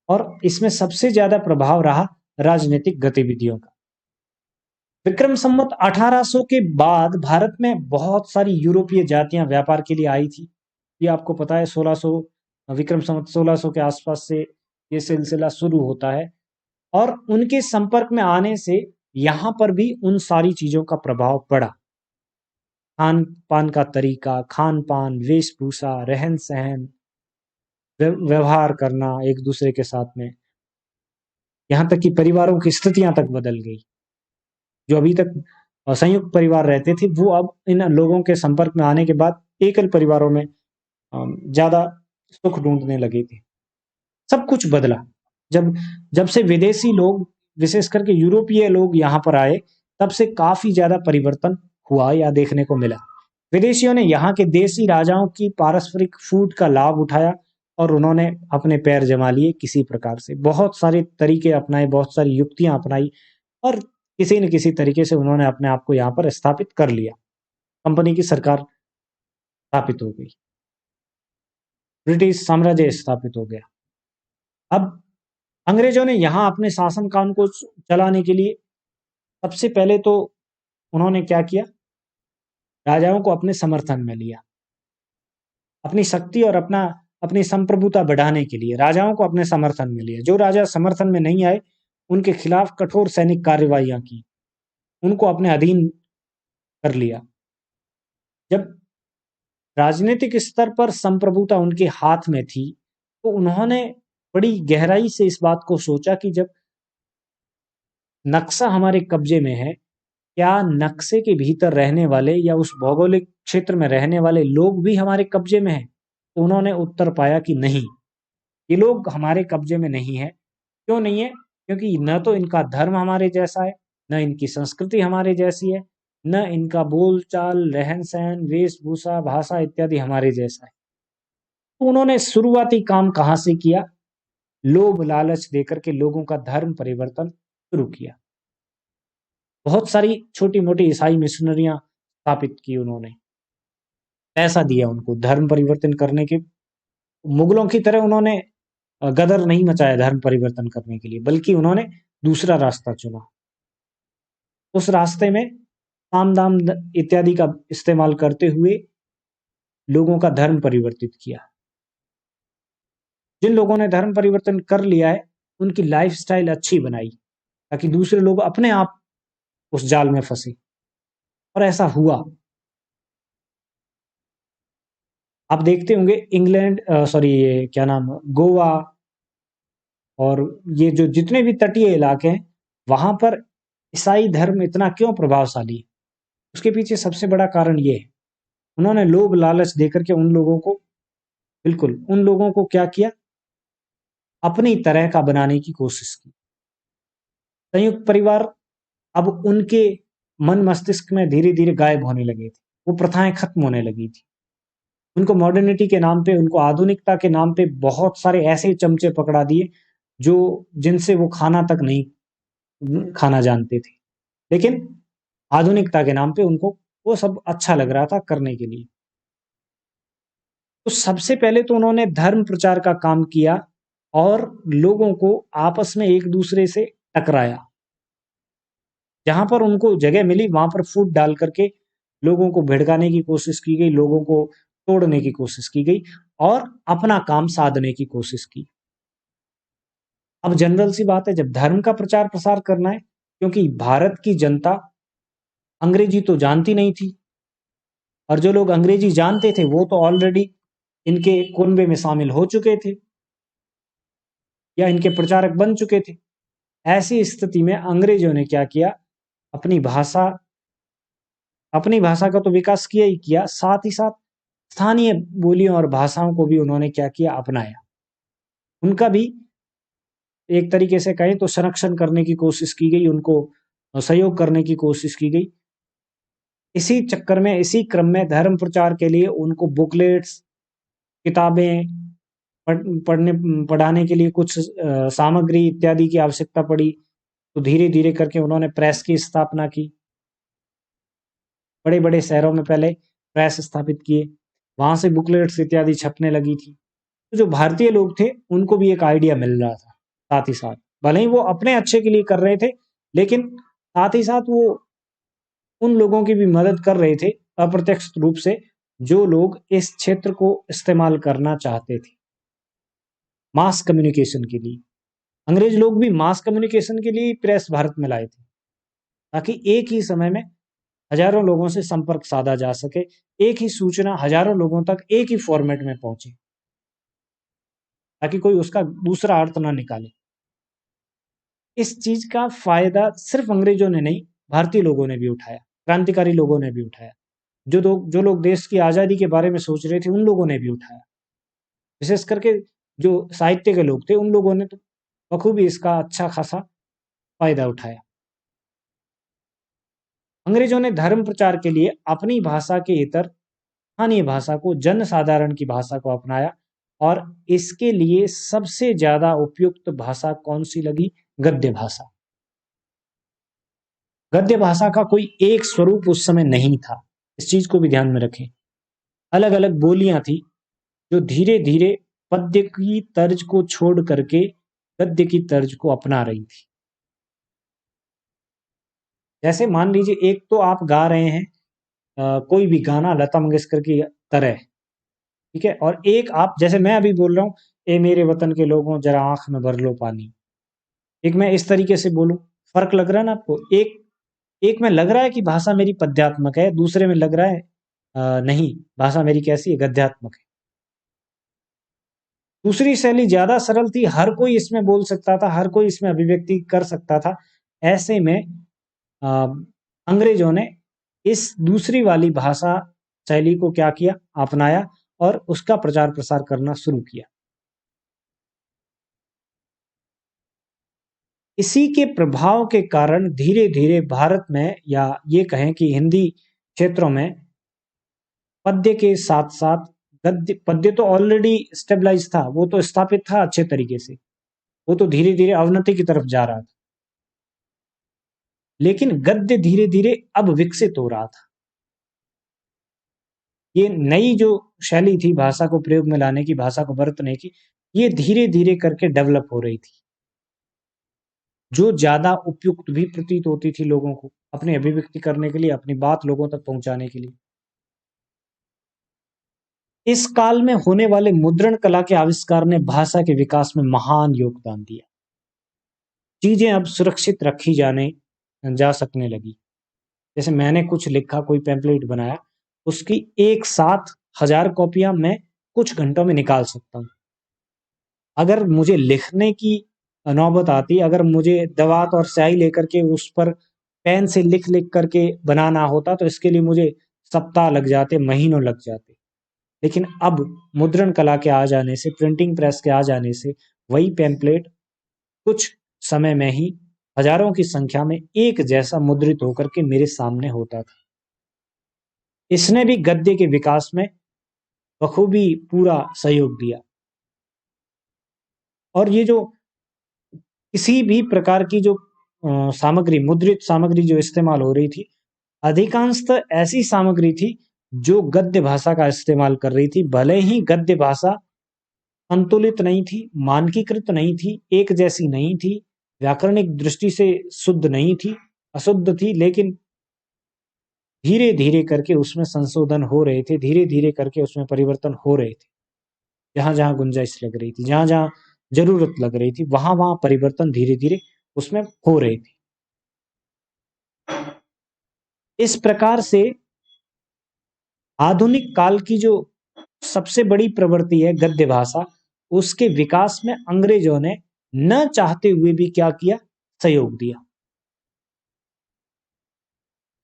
और इसमें सबसे ज्यादा प्रभाव रहा राजनीतिक गतिविधियों का। विक्रम संवत 1800 के बाद भारत में बहुत सारी यूरोपीय जातियां व्यापार के लिए आई थी। ये आपको पता है 1600 विक्रम संवत 1600 के आसपास से ये सिलसिला शुरू होता है और उनके संपर्क में आने से यहाँ पर भी उन सारी चीजों का प्रभाव पड़ा। खान पान का तरीका, खान पान, वेशभूषा, रहन सहन, व्यवहार करना एक दूसरे के साथ में, यहाँ तक कि परिवारों की स्थितियां तक बदल गई। जो अभी तक संयुक्त परिवार रहते थे वो अब इन लोगों के संपर्क में आने के बाद एकल परिवारों में ज्यादा सुख ढूंढने लगे थे। सब कुछ बदला जब जब से विदेशी लोग, विशेष करके यूरोपीय लोग यहाँ पर आए, तब से काफी ज्यादा परिवर्तन हुआ या देखने को मिला। विदेशियों ने यहाँ के देसी राजाओं की पारस्परिक फूट का लाभ उठाया और उन्होंने अपने पैर जमा लिए किसी प्रकार से। बहुत सारे तरीके अपनाए, बहुत सारी युक्तियां अपनाई और किसी न किसी तरीके से उन्होंने अपने आप को यहाँ पर स्थापित कर लिया। कंपनी की सरकार स्थापित हो गई, ब्रिटिश साम्राज्य स्थापित हो गया। अब अंग्रेजों ने यहाँ अपने शासन कानून को चलाने के लिए सबसे पहले तो उन्होंने क्या किया, राजाओं को अपने समर्थन में लिया, अपनी शक्ति और अपना अपनी संप्रभुता बढ़ाने के लिए राजाओं को अपने समर्थन में लिया। जो राजा समर्थन में नहीं आए उनके खिलाफ कठोर सैनिक कार्यवाहियां की, उनको अपने अधीन कर लिया। जब राजनीतिक स्तर पर संप्रभुता उनके हाथ में थी तो उन्होंने बड़ी गहराई से इस बात को सोचा कि जब नक्शा हमारे कब्जे में है, क्या नक्शे के भीतर रहने वाले या उस भौगोलिक क्षेत्र में रहने वाले लोग भी हमारे कब्जे में हैं? तो उन्होंने उत्तर पाया कि नहीं, ये लोग हमारे कब्जे में नहीं है। क्यों नहीं है? क्योंकि न तो इनका धर्म हमारे जैसा है, न इनकी संस्कृति हमारे जैसी है, न इनका बोलचाल, रहन सहन, वेशभूषा, भाषा इत्यादि हमारे जैसा है। तो उन्होंने शुरुआती काम कहाँ से किया? लोभ लालच देकर के लोगों का धर्म परिवर्तन शुरू किया। बहुत सारी छोटी मोटी ईसाई मिशनरियां स्थापित की उन्होंने, पैसा दिया उनको धर्म परिवर्तन करने के। मुगलों की तरह उन्होंने गदर नहीं मचाया धर्म परिवर्तन करने के लिए, बल्कि उन्होंने दूसरा रास्ता चुना। उस रास्ते में साम दाम इत्यादि का इस्तेमाल करते हुए लोगों का धर्म परिवर्तित किया। जिन लोगों ने धर्म परिवर्तन कर लिया है उनकी लाइफस्टाइल अच्छी बनाई ताकि दूसरे लोग अपने आप उस जाल में फंसे, और ऐसा हुआ। आप देखते होंगे इंग्लैंड, सॉरी ये क्या नाम, गोवा और ये जो जितने भी तटीय इलाके हैं वहां पर ईसाई धर्म इतना क्यों प्रभावशाली है? उसके पीछे सबसे बड़ा कारण ये है, उन्होंने लोभ लालच देकर के उन लोगों को, बिल्कुल उन लोगों को क्या किया, अपनी तरह का बनाने की कोशिश की। संयुक्त परिवार अब उनके मन मस्तिष्क में धीरे धीरे गायब होने लगे थे, वो प्रथाएं खत्म होने लगी थी। उनको मॉडर्निटी के नाम पे, उनको आधुनिकता के नाम पे बहुत सारे ऐसे चमचे पकड़ा दिए जो जिनसे वो खाना तक नहीं खाना जानते थे, लेकिन आधुनिकता के नाम पे उनको वो सब अच्छा लग रहा था करने के लिए। तो सबसे पहले तो उन्होंने धर्म प्रचार का काम किया और लोगों को आपस में एक दूसरे से टकराया। जहां पर उनको जगह मिली वहां पर फूट डाल करके लोगों को भिड़काने की कोशिश की गई, लोगों को तोड़ने की कोशिश की गई और अपना काम साधने की कोशिश की। अब जनरल सी बात है, जब धर्म का प्रचार प्रसार करना है, क्योंकि भारत की जनता अंग्रेजी तो जानती नहीं थी और जो लोग अंग्रेजी जानते थे वो तो ऑलरेडी इनके कुनबे में शामिल हो चुके थे या इनके प्रचारक बन चुके थे। ऐसी स्थिति में अंग्रेजों ने क्या किया, अपनी भाषा अपनी भाषा का तो विकास किया ही किया, साथ ही साथ स्थानीय बोलियों और भाषाओं को भी उन्होंने क्या किया, अपनाया। उनका भी एक तरीके से कहें तो संरक्षण करने की कोशिश की गई, उनको सहयोग करने की कोशिश की गई। इसी चक्कर में, इसी क्रम में धर्म प्रचार के लिए उनको बुकलेट्स, किताबें पढ़ने पढ़ाने के लिए कुछ सामग्री इत्यादि की आवश्यकता पड़ी। तो धीरे धीरे करके उन्होंने प्रेस की स्थापना की। बड़े बड़े शहरों में पहले प्रेस स्थापित किए, वहां से बुकलेट्स इत्यादि छपने लगी थी। तो जो भारतीय लोग थे उनको भी एक आइडिया मिल रहा था साथ ही साथ, भले ही वो अपने अच्छे के लिए कर रहे थे, लेकिन साथ ही साथ वो उन लोगों की भी मदद कर रहे थे अप्रत्यक्ष रूप से, जो लोग इस क्षेत्र को इस्तेमाल करना चाहते थे मास कम्युनिकेशन के लिए। अंग्रेज लोग भी मास कम्युनिकेशन के लिए प्रेस भारत में लाए थे, ताकि एक ही समय में हजारों लोगों से संपर्क साधा जा सके, एक ही सूचना हजारों लोगों तक एक ही फॉर्मेट में पहुंचे, ताकि कोई उसका दूसरा अर्थ ना निकाले। इस चीज का फायदा सिर्फ अंग्रेजों ने नहीं, भारतीय लोगों ने भी उठाया, क्रांतिकारी लोगों ने भी उठाया, जो लोग देश की आजादी के बारे में सोच रहे थे उन लोगों ने भी उठाया। विशेष करके जो साहित्य के लोग थे उन लोगों ने तो बखूबी इसका अच्छा खासा फायदा उठाया। अंग्रेजों ने धर्म प्रचार के लिए अपनी भाषा के इतर स्थानीय भाषा को, जन साधारण की भाषा को अपनाया, और इसके लिए सबसे ज्यादा उपयुक्त भाषा कौन सी लगी? गद्य भाषा। गद्य भाषा का कोई एक स्वरूप उस समय नहीं था, इस चीज को भी ध्यान में रखें। अलग अलग बोलियां थी जो धीरे धीरे पद्य की तर्ज को छोड़ करके गद्य की तर्ज को अपना रही थी। जैसे मान लीजिए एक तो आप गा रहे हैं कोई भी गाना लता मंगेशकर की तरह, ठीक है। और एक आप जैसे मैं अभी बोल रहा हूँ, ए मेरे वतन के लोगों जरा आंख में भर लो पानी, एक मैं इस तरीके से बोलूं, फर्क लग रहा है ना आपको? एक एक में लग रहा है कि भाषा मेरी पद्यात्मक है, दूसरे में लग रहा है नहीं, भाषा मेरी कैसी है, गद्यात्मक है। दूसरी शैली ज्यादा सरल थी, हर कोई इसमें बोल सकता था, हर कोई इसमें अभिव्यक्ति कर सकता था। ऐसे में अ, अंग्रेजों ने इस दूसरी वाली भाषा शैली को क्या किया, अपनाया और उसका प्रचार प्रसार करना शुरू किया। इसी के प्रभाव के कारण धीरे धीरे भारत में, या ये कहें कि हिंदी क्षेत्रों में, पद्य के साथ साथ गद्य, पद्य तो ऑलरेडी स्टेबलाइज था, वो तो स्थापित था अच्छे तरीके से, वो तो धीरे धीरे अवनति की तरफ जा रहा था, लेकिन गद्य धीरे धीरे अब विकसित हो रहा था। ये नई जो शैली थी भाषा को प्रयोग में लाने की, भाषा को बरतने की, ये धीरे धीरे करके डेवलप हो रही थी, जो ज्यादा उपयुक्त भी प्रतीत होती थी लोगों को अपनी अभिव्यक्ति करने के लिए, अपनी बात लोगों तक पहुंचाने के लिए। इस काल में होने वाले मुद्रण कला के आविष्कार ने भाषा के विकास में महान योगदान दिया। चीजें अब सुरक्षित रखी जाने जा सकने लगी। जैसे मैंने कुछ लिखा, कोई पैम्पलेट बनाया, उसकी एक साथ 1000 कॉपियां मैं कुछ घंटों में निकाल सकता हूँ। अगर मुझे लिखने की नौबत आती, अगर मुझे दवात और स्याही लेकर के उस पर पेन से लिख लिख करके बनाना होता, तो इसके लिए मुझे सप्ताह लग जाते, महीनों लग जाते। लेकिन अब मुद्रण कला के आ जाने से, प्रिंटिंग प्रेस के आ जाने से, वही पैम्पलेट कुछ समय में ही हजारों की संख्या में एक जैसा मुद्रित होकर के मेरे सामने होता था। इसने भी गद्य के विकास में बखूबी पूरा सहयोग दिया। और ये जो किसी भी प्रकार की जो सामग्री, मुद्रित सामग्री जो इस्तेमाल हो रही थी, अधिकांशतः ऐसी सामग्री थी जो गद्य भाषा का इस्तेमाल कर रही थी। भले ही गद्य भाषा संतुलित नहीं थी, मानकीकृत नहीं थी, एक जैसी नहीं थी, व्याकरणिक दृष्टि से शुद्ध नहीं थी, अशुद्ध थी, लेकिन धीरे धीरे करके उसमें संशोधन हो रहे थे, धीरे धीरे करके उसमें परिवर्तन हो रहे थे। जहां जहां गुंजाइश लग रही थी, जहां जहां जरूरत लग रही थी, वहां वहां परिवर्तन धीरे धीरे उसमें हो रहे थे। इस प्रकार से आधुनिक काल की जो सबसे बड़ी प्रवृत्ति है गद्य भाषा, उसके विकास में अंग्रेजों ने न चाहते हुए भी क्या किया, सहयोग दिया।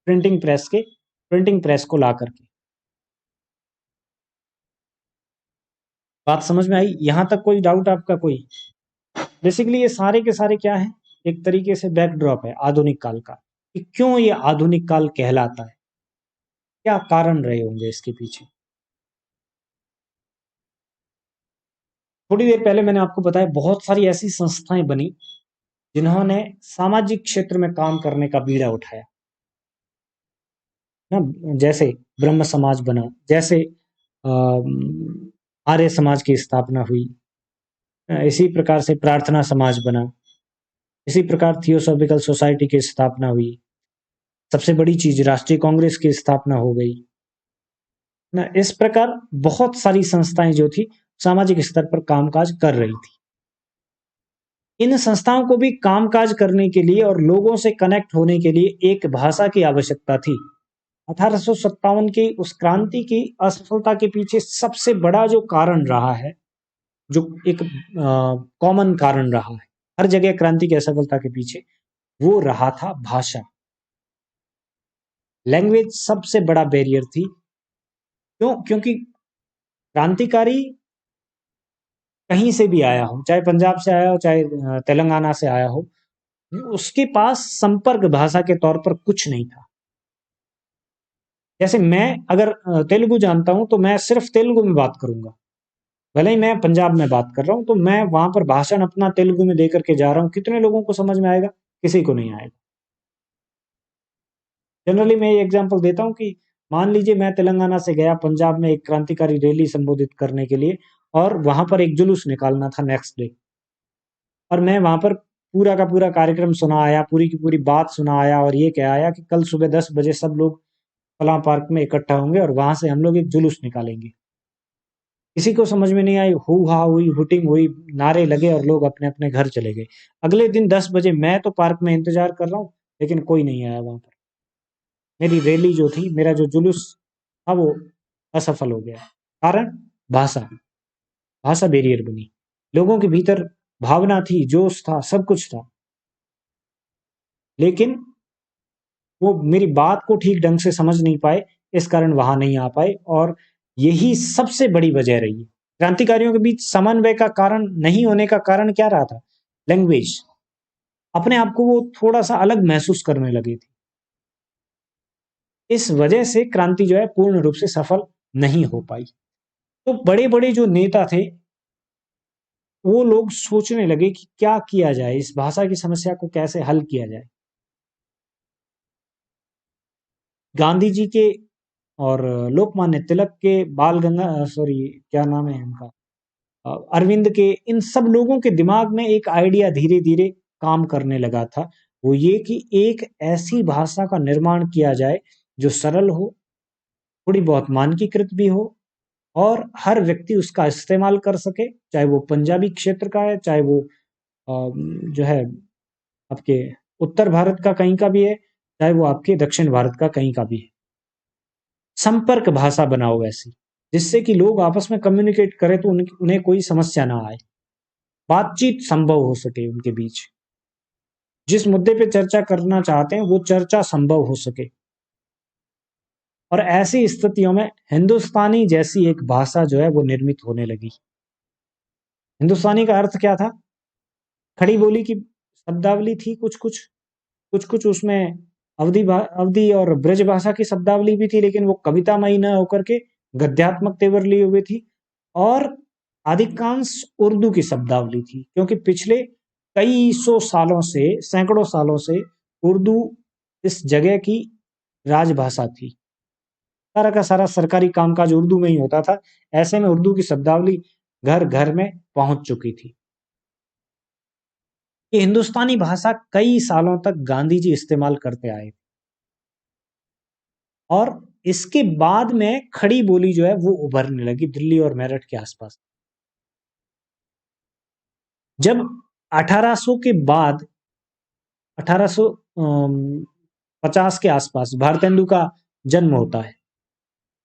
प्रिंटिंग प्रेस को ला करके। बात समझ में आई? यहां तक कोई डाउट आपका? कोई? बेसिकली ये सारे के सारे क्या है, एक तरीके से बैकड्रॉप है आधुनिक काल का, कि क्यों ये आधुनिक काल कहलाता है, क्या कारण रहे होंगे इसके पीछे। थोड़ी देर पहले मैंने आपको बताया बहुत सारी ऐसी संस्थाएं बनी जिन्होंने सामाजिक क्षेत्र में काम करने का बीड़ा उठाया ना। जैसे ब्रह्म समाज बना, जैसे आर्य समाज की स्थापना हुई, इसी प्रकार से प्रार्थना समाज बना, इसी प्रकार थियोसॉफिकल सोसाइटी की स्थापना हुई, सबसे बड़ी चीज राष्ट्रीय कांग्रेस की स्थापना हो गई ना। इस प्रकार बहुत सारी संस्थाएं जो थी सामाजिक स्तर पर कामकाज कर रही थी। इन संस्थाओं को भी कामकाज करने के लिए और लोगों से कनेक्ट होने के लिए एक भाषा की आवश्यकता थी। 1857 की उस क्रांति की असफलता के पीछे सबसे बड़ा जो कारण रहा है, जो एक कॉमन कारण रहा है हर जगह क्रांति की असफलता के पीछे, वो रहा था भाषा। लैंग्वेज सबसे बड़ा बैरियर थी। क्यों? क्योंकि क्रांतिकारी कहीं से भी आया हो, चाहे पंजाब से आया हो, चाहे तेलंगाना से आया हो, उसके पास संपर्क भाषा के तौर पर कुछ नहीं था। जैसे मैं अगर तेलुगु जानता हूं तो मैं सिर्फ तेलुगु में बात करूंगा, भले ही मैं पंजाब में बात कर रहा हूं, तो मैं वहां पर भाषण अपना तेलुगु में देकर के जा रहा हूं। कितने लोगों को समझ में आएगा? किसी को नहीं आएगा। जनरली मैं ये एग्जांपल देता हूं कि मान लीजिए मैं तेलंगाना से गया पंजाब में एक क्रांतिकारी रैली संबोधित करने के लिए, और वहां पर एक जुलूस निकालना था नेक्स्ट डे, और मैं वहां पर पूरा का पूरा कार्यक्रम सुना आया, पूरी की पूरी बात सुना आया, और ये कह आया कि कल सुबह 10 बजे सब लोग फलां पार्क में इकट्ठा होंगे और वहां से हम लोग एक जुलूस निकालेंगे। किसी को समझ में नहीं आई, हू हा हुई, हुटिंग हुई, नारे लगे और लोग अपने अपने घर चले गए। अगले दिन 10 बजे मैं तो पार्क में इंतजार कर रहा हूँ, लेकिन कोई नहीं आया वहां पर। मेरी रैली जो थी, मेरा जो जुलूस था, वो असफल हो गया। कारण भाषा। भाषा बैरियर बनी। लोगों के भीतर भावना थी, जोश था, सब कुछ था, लेकिन वो मेरी बात को ठीक ढंग से समझ नहीं पाए, इस कारण वहां नहीं आ पाए। और यही सबसे बड़ी वजह रही। क्रांतिकारियों के बीच समन्वय का कारण नहीं होने का कारण क्या रहा था? लैंग्वेज। अपने आप को वो थोड़ा सा अलग महसूस करने लगे थे। इस वजह से क्रांति जो है पूर्ण रूप से सफल नहीं हो पाई। तो बड़े बड़े जो नेता थे, वो लोग सोचने लगे कि क्या किया जाए, इस भाषा की समस्या को कैसे हल किया जाए। गांधी जी के और लोकमान्य तिलक के, बाल गंगा सॉरी क्या नाम है उनका, अरविंद के, इन सब लोगों के दिमाग में एक आइडिया धीरे धीरे काम करने लगा था। वो ये कि एक ऐसी भाषा का निर्माण किया जाए जो सरल हो, थोड़ी बहुत मानकीकृत भी हो, और हर व्यक्ति उसका इस्तेमाल कर सके, चाहे वो पंजाबी क्षेत्र का है, चाहे वो जो है आपके उत्तर भारत का कहीं का भी है, चाहे वो आपके दक्षिण भारत का कहीं का भी है। संपर्क भाषा बनाओ ऐसी, जिससे कि लोग आपस में कम्युनिकेट करें तो उन्हें कोई समस्या ना आए, बातचीत संभव हो सके उनके बीच। जिस मुद्दे पे चर्चा करना चाहते हैं वो चर्चा संभव हो सके। और ऐसी स्थितियों में हिंदुस्तानी जैसी एक भाषा जो है वो निर्मित होने लगी। हिंदुस्तानी का अर्थ क्या था? खड़ी बोली की शब्दावली थी, कुछ उसमें अवधि और ब्रज भाषा की शब्दावली भी थी, लेकिन वो कवितामयी न होकर के गद्यात्मक तेवर लिए हुए थी। और अधिकांश उर्दू की शब्दावली थी, क्योंकि पिछले कई सौ सालों से, सैकड़ों सालों से उर्दू इस जगह की राजभाषा थी। सारा का सारा सरकारी कामकाज उर्दू में ही होता था। ऐसे में उर्दू की शब्दावली घर घर में पहुंच चुकी थी। ये हिंदुस्तानी भाषा कई सालों तक गांधी जी इस्तेमाल करते आए, और इसके बाद में खड़ी बोली जो है वो उभरने लगी दिल्ली और मेरठ के आसपास। जब 1800 के बाद, 1850 के आसपास भारतेंदु का जन्म होता है,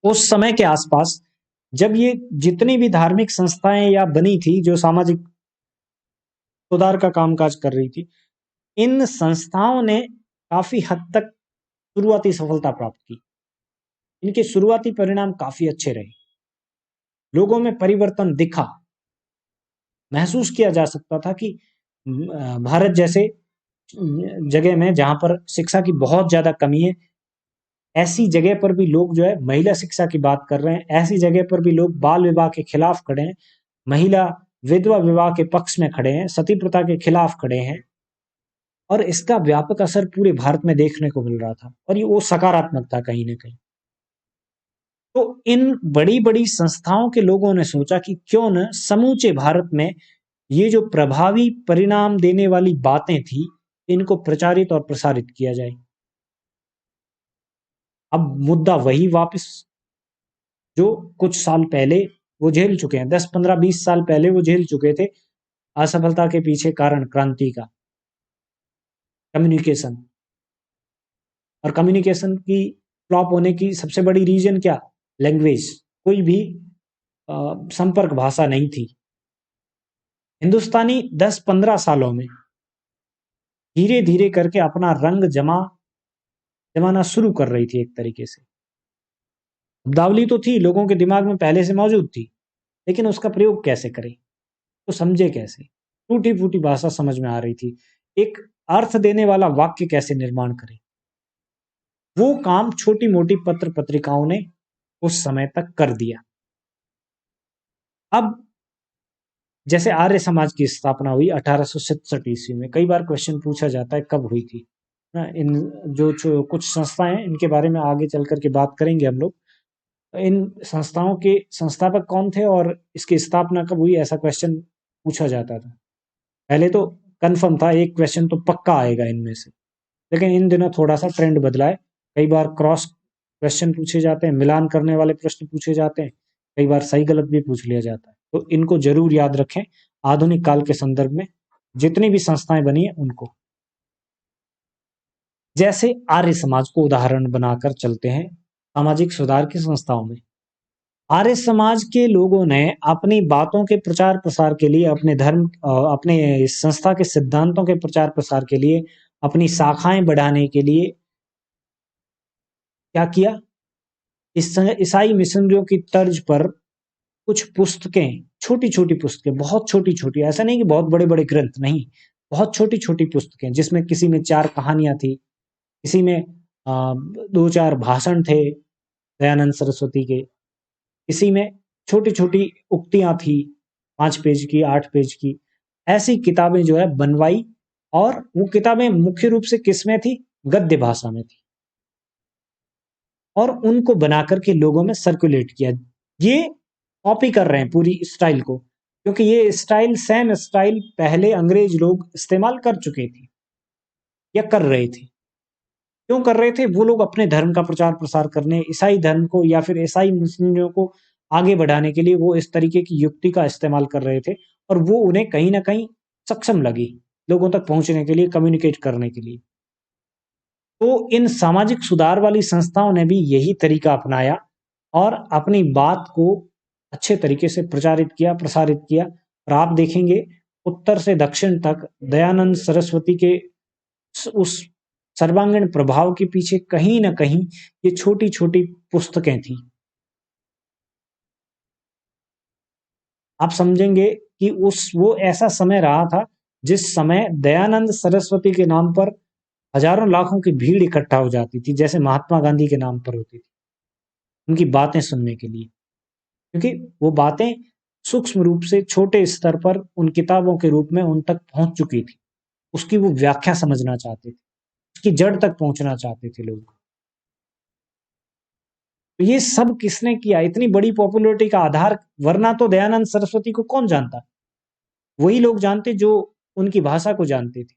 उस समय के आसपास जब ये जितनी भी धार्मिक संस्थाएं या बनी थी जो सामाजिक सुधार का कामकाज कर रही थी, इन संस्थाओं ने काफी हद तक शुरुआती सफलता प्राप्त की। इनके शुरुआती परिणाम काफी अच्छे रहे। लोगों में परिवर्तन दिखा, महसूस किया जा सकता था कि भारत जैसे जगह में जहां पर शिक्षा की बहुत ज्यादा कमी है, ऐसी जगह पर भी लोग जो है महिला शिक्षा की बात कर रहे हैं। ऐसी जगह पर भी लोग बाल विवाह के खिलाफ खड़े हैं, महिला विधवा विवाह के पक्ष में खड़े हैं, सती प्रथा के खिलाफ खड़े हैं। और इसका व्यापक असर पूरे भारत में देखने को मिल रहा था, और ये वो सकारात्मक था कहीं ना कहीं। तो इन बड़ी बड़ी संस्थाओं के लोगों ने सोचा कि क्यों न समूचे भारत में ये जो प्रभावी परिणाम देने वाली बातें थी, इनको प्रचारित और प्रसारित किया जाए। अब मुद्दा वही वापस, जो कुछ साल पहले वो झेल चुके हैं, 10 15 20 साल पहले वो झेल चुके थे। असफलता के पीछे कारण क्रांति का कम्युनिकेशन, और कम्युनिकेशन की फ्लॉप होने की सबसे बड़ी रीजन क्या? लैंग्वेज। कोई भी संपर्क भाषा नहीं थी। हिंदुस्तानी 10 15 सालों में धीरे धीरे करके अपना रंग जमाना शुरू कर रही थी। एक तरीके से शब्दावली तो थी, लोगों के दिमाग में पहले से मौजूद थी, लेकिन उसका प्रयोग कैसे करें, तो समझे कैसे? टूटी फूटी भाषा समझ में आ रही थी। एक अर्थ देने वाला वाक्य कैसे निर्माण करें, वो काम छोटी मोटी पत्र पत्रिकाओं ने उस समय तक कर दिया। अब जैसे आर्य समाज की स्थापना हुई 1867 ईस्वी में। कई बार क्वेश्चन पूछा जाता है कब हुई थी ना। इन जो कुछ संस्थाएं हैं, इनके बारे में आगे चल करके बात करेंगे हम लोग। इन संस्थाओं के संस्थापक कौन थे और इसकी स्थापना कब हुई, ऐसा क्वेश्चन पूछा जाता था। पहले तो कंफर्म था, एक क्वेश्चन तो पक्का आएगा इनमें से, लेकिन इन दिनों थोड़ा सा ट्रेंड बदला है। कई बार क्रॉस क्वेश्चन पूछे जाते हैं, मिलान करने वाले प्रश्न पूछे जाते हैं। कई बार सही गलत भी पूछ लिया जाता है, तो इनको जरूर याद रखें आधुनिक काल के संदर्भ में जितनी भी संस्थाएं बनी है उनको। जैसे आर्य समाज को उदाहरण बनाकर चलते हैं सामाजिक सुधार की संस्थाओं में। आर्य समाज के लोगों ने अपनी बातों के प्रचार प्रसार के लिए, अपने धर्म अपने संस्था के सिद्धांतों के प्रचार प्रसार के लिए, अपनी शाखाएं बढ़ाने के लिए क्या किया, ईसाई मिशनरियों की तर्ज पर कुछ पुस्तकें, छोटी छोटी पुस्तकें, बहुत छोटी छोटी, ऐसा नहीं कि बहुत बड़े बड़े ग्रंथ, नहीं, बहुत छोटी छोटी पुस्तकें, जिसमें किसी में 4 कहानियां थी, किसी में 2-4 भाषण थे दयानंद सरस्वती के, किसी में छोटी छोटी उक्तियां थी 5 पेज की, 8 पेज की। ऐसी किताबें जो है बनवाई, और वो किताबें मुख्य रूप से किस में थी, गद्य भाषा में थी, और उनको बनाकर के लोगों में सर्कुलेट किया। ये कॉपी कर रहे हैं पूरी स्टाइल को, क्योंकि ये स्टाइल सेम स्टाइल पहले अंग्रेज लोग इस्तेमाल कर चुके थे या कर रहे थे। क्यों कर रहे थे? वो लोग अपने धर्म का प्रचार प्रसार करने, ईसाई धर्म को या फिर ईसाई मुस्लिमों को आगे बढ़ाने के लिए वो इस तरीके की युक्ति का इस्तेमाल कर रहे थे, और वो उन्हें कहीं ना कहीं सक्षम लगी लोगों तक पहुंचने के लिए, कम्युनिकेट करने के लिए। तो इन सामाजिक सुधार वाली संस्थाओं ने भी यही तरीका अपनाया और अपनी बात को अच्छे तरीके से प्रचारित किया, प्रसारित किया। और आप देखेंगे उत्तर से दक्षिण तक दयानंद सरस्वती के उस सर्वांगीण प्रभाव के पीछे कहीं ना कहीं ये छोटी छोटी पुस्तकें थी। आप समझेंगे कि वो ऐसा समय रहा था जिस समय दयानंद सरस्वती के नाम पर हजारों लाखों की भीड़ इकट्ठा हो जाती थी, जैसे महात्मा गांधी के नाम पर होती थी, उनकी बातें सुनने के लिए, क्योंकि वो बातें सूक्ष्म रूप से छोटे स्तर पर उन किताबों के रूप में उन तक पहुंच चुकी थी। उसकी वो व्याख्या समझना चाहते थे, उसकी जड़ तक पहुंचना चाहते थे लोग। तो ये सब किसने किया? इतनी बड़ी पॉपुलैरिटी का आधार, वरना तो दयानंद सरस्वती को कौन जानता? वही लोग जानते जो उनकी भाषा को जानते थे,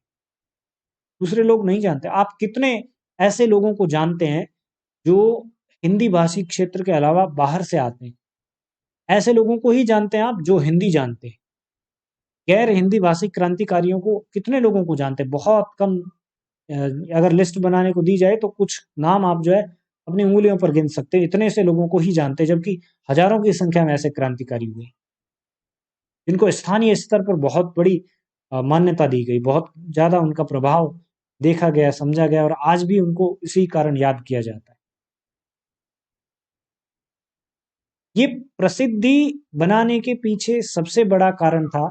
दूसरे लोग नहीं जानते। आप कितने ऐसे लोगों को जानते हैं जो हिंदी भाषी क्षेत्र के अलावा बाहर से आते हैं? ऐसे लोगों को ही जानते हैं आप जो हिंदी जानते हैं। गैर हिंदी भाषी क्रांतिकारियों को कितने लोगों को जानते हैं? बहुत कम। अगर लिस्ट बनाने को दी जाए तो कुछ नाम आप जो है अपनी उंगलियों पर गिन सकते हैं, इतने से लोगों को ही जानते हैं, जबकि हजारों की संख्या में ऐसे क्रांतिकारी हुए जिनको स्थानीय स्तर पर बहुत बड़ी मान्यता दी गई, बहुत ज्यादा उनका प्रभाव देखा गया, समझा गया, और आज भी उनको इसी कारण याद किया जाता है। ये प्रसिद्धि बनाने के पीछे सबसे बड़ा कारण था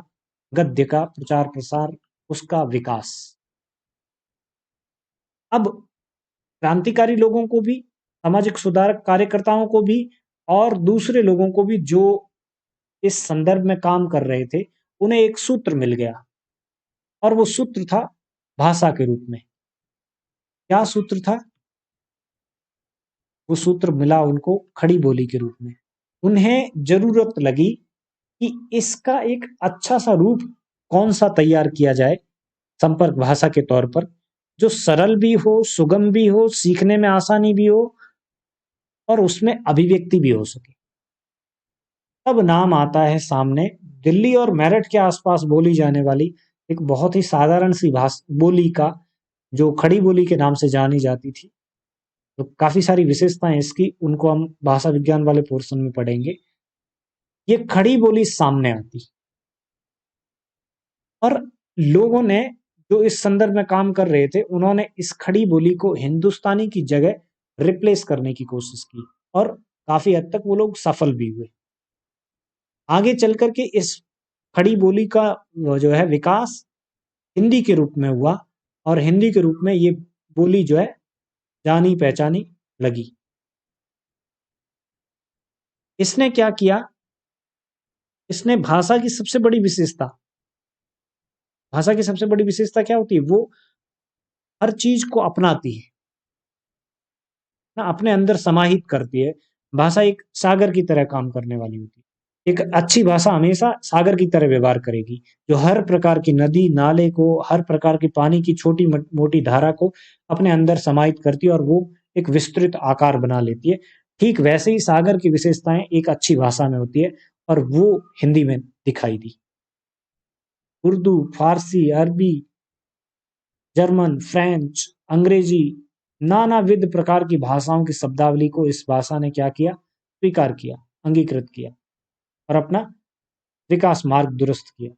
गद्य का प्रचार प्रसार, उसका विकास। अब क्रांतिकारी लोगों को भी, सामाजिक सुधार कार्यकर्ताओं को भी, और दूसरे लोगों को भी जो इस संदर्भ में काम कर रहे थे, उन्हें एक सूत्र मिल गया, और वो सूत्र था भाषा के रूप में। क्या सूत्र था? वो सूत्र मिला उनको खड़ी बोली के रूप में। उन्हें जरूरत लगी कि इसका एक अच्छा सा रूप कौन सा तैयार किया जाए संपर्क भाषा के तौर पर, जो सरल भी हो, सुगम भी हो, सीखने में आसानी भी हो, और उसमें अभिव्यक्ति भी हो सके। तब नाम आता है सामने दिल्ली और मेरठ के आसपास बोली जाने वाली एक बहुत ही साधारण सी बोली का, जो खड़ी बोली के नाम से जानी जाती थी। तो काफी सारी विशेषताएं इसकी, उनको हम भाषा विज्ञान वाले पोर्शन में पढ़ेंगे। ये खड़ी बोली सामने आती, और लोगों ने जो इस संदर्भ में काम कर रहे थे, उन्होंने इस खड़ी बोली को हिंदुस्तानी की जगह रिप्लेस करने की कोशिश की, और काफी हद तक वो लोग सफल भी हुए। आगे चल करके इस खड़ी बोली का जो है विकास हिंदी के रूप में हुआ, और हिंदी के रूप में ये बोली जो है जानी पहचानी लगी। इसने क्या किया? इसने भाषा की सबसे बड़ी विशेषता, भाषा की सबसे बड़ी विशेषता क्या होती है? वो हर चीज को अपनाती है ना, अपने अंदर समाहित करती है। भाषा एक सागर की तरह काम करने वाली होती है। एक अच्छी भाषा हमेशा सागर की तरह व्यवहार करेगी, जो हर प्रकार की नदी नाले को, हर प्रकार की पानी की छोटी मोटी धारा को अपने अंदर समाहित करती है, और वो एक विस्तृत आकार बना लेती है। ठीक वैसे ही सागर की विशेषताएं एक अच्छी भाषा में होती है, और वो हिंदी में दिखाई दी। उर्दू, फारसी, अरबी, जर्मन, फ्रेंच, अंग्रेजी, नानाविध प्रकार की भाषाओं की शब्दावली को इस भाषा ने क्या किया? स्वीकार किया, अंगीकृत किया और अपना विकास मार्ग दुरुस्त किया।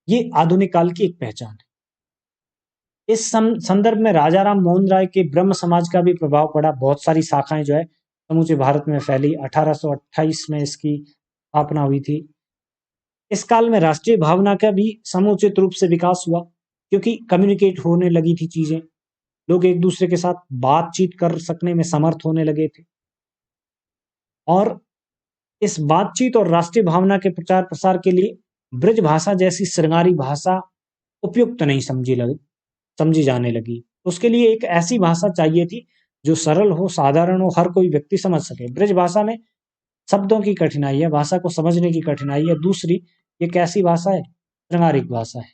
ये आधुनिक काल की एक पहचान है। इस संदर्भ में राजा राम मोहन राय के ब्रह्म समाज का भी प्रभाव पड़ा। बहुत सारी शाखाएं जो है समूचे भारत में फैली। 1828 में इसकी स्थापना हुई थी। इस काल में राष्ट्रीय भावना का भी समुचित रूप से विकास हुआ, क्योंकि कम्युनिकेट होने लगी थी चीजें। लोग एक दूसरे के साथ बातचीत कर सकने में समर्थ होने लगे थे, और इस बातचीत और राष्ट्रीय भावना के प्रचार प्रसार के लिए ब्रज भाषा जैसी श्रृंगारी भाषा उपयुक्त नहीं समझी जाने लगी। उसके लिए एक ऐसी भाषा चाहिए थी जो सरल हो, साधारण हो, हर कोई व्यक्ति समझ सके। ब्रज भाषा में शब्दों की कठिनाई है, भाषा को समझने की कठिनाई है। दूसरी, ये कैसी भाषा है? श्रृंगारिक भाषा है।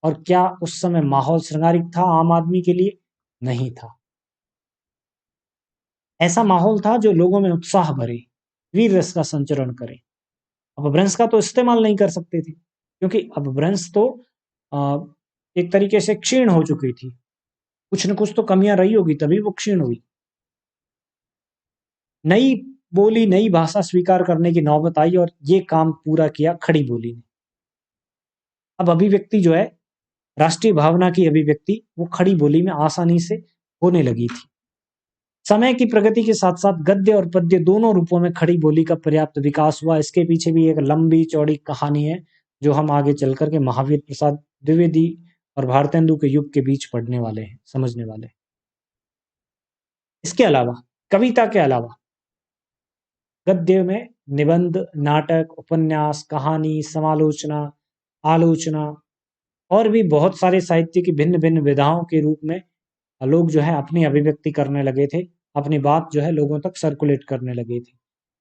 और क्या उस समय माहौल श्रृंगारिक था आम आदमी के लिए? नहीं था। ऐसा माहौल था जो लोगों में उत्साह भरे, वीर रस का संचरण करे। अपभ्रंश का तो इस्तेमाल नहीं कर सकते थे, क्योंकि अपभ्रंश तो एक तरीके से क्षीण हो चुकी थी। कुछ न कुछ तो कमियां रही होगी, तभी वो क्षीण हुई। नई बोली, नई भाषा स्वीकार करने की नौबत आई, और ये काम पूरा किया खड़ी बोली ने। अब अभिव्यक्ति जो है, राष्ट्रीय भावना की अभिव्यक्ति, वो खड़ी बोली में आसानी से होने लगी थी। समय की प्रगति के साथ साथ गद्य और पद्य दोनों रूपों में खड़ी बोली का पर्याप्त विकास हुआ। इसके पीछे भी एक लंबी चौड़ी कहानी है, जो हम आगे चल करके महावीर प्रसाद द्विवेदी और भारतेंदु के युग के बीच पढ़ने वाले हैं, समझने वाले हैं। इसके अलावा, कविता के अलावा गद्य में निबंध, नाटक, उपन्यास, कहानी, समालोचना, आलोचना और भी बहुत सारे साहित्य की भिन्न भिन्न विधाओं के रूप में लोग जो है अपनी अभिव्यक्ति करने लगे थे, अपनी बात जो है लोगों तक सर्कुलेट करने लगे थे।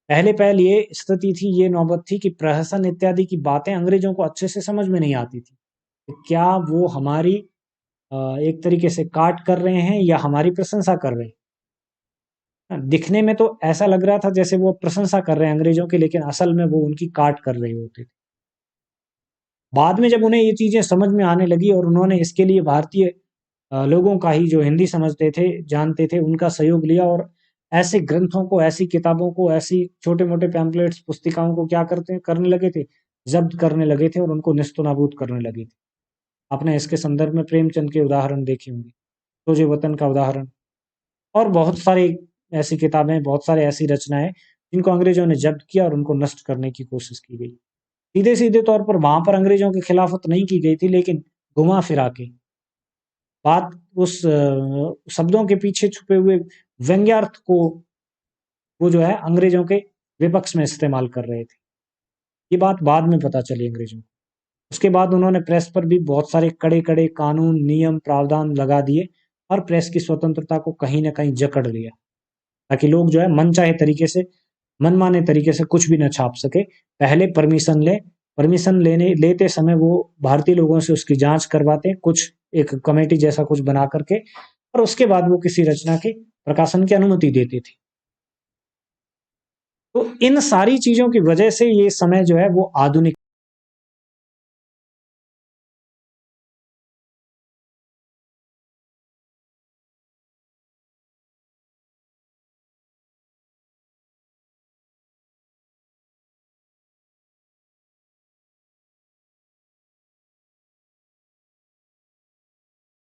पहले पहल ये स्थिति थी, ये नौबत थी कि प्रहसन इत्यादि की बातें अंग्रेजों को अच्छे से समझ में नहीं आती थी। क्या वो हमारी एक तरीके से काट कर रहे हैं या हमारी प्रशंसा कर रहे हैं? दिखने में तो ऐसा लग रहा था जैसे वो प्रशंसा कर रहे हैं अंग्रेजों की, लेकिन असल में वो उनकी काट कर रहे होते थे। बाद में जब उन्हें ये चीजें समझ में आने लगी और उन्होंने इसके लिए भारतीय लोगों का ही, जो हिंदी समझते थे, जानते थे, उनका सहयोग लिया, और ऐसे ग्रंथों को, ऐसी किताबों को, ऐसी छोटे मोटे पैम्पलेट्स, पुस्तिकाओं को क्या करने लगे थे? जब्त करने लगे थे और उनको निस्तो नाबूद करने लगे थे। आपने इसके संदर्भ में प्रेमचंद के उदाहरण देखे होंगे, सोजे वतन का उदाहरण, और बहुत सारी ऐसी किताबें, बहुत सारे ऐसी रचनाएं जिनको अंग्रेजों ने जब्त किया और उनको नष्ट करने की कोशिश की गई। सीधे सीधे तौर पर वहां पर अंग्रेजों की खिलाफत नहीं की गई थी, लेकिन घुमा फिरा के बात उस शब्दों के पीछे छुपे हुए व्यंग्यार्थ को वो जो है अंग्रेजों के विपक्ष में इस्तेमाल कर रहे थे। ये बात बाद में पता चली अंग्रेजों को। उसके बाद उन्होंने प्रेस पर भी बहुत सारे कड़े कड़े कानून, नियम, प्रावधान लगा दिए और प्रेस की स्वतंत्रता को कहीं ना कहीं जकड़ लिया, ताकि लोग जो है मनचाहे तरीके से, मनमाने तरीके से कुछ भी न छाप सके। पहले परमिशन लेते समय वो भारतीय लोगों से उसकी जांच करवाते, कुछ एक कमेटी जैसा कुछ बना करके, और उसके बाद वो किसी रचना के प्रकाशन की अनुमति देते थे। तो इन सारी चीजों की वजह से ये समय जो है वो आधुनिक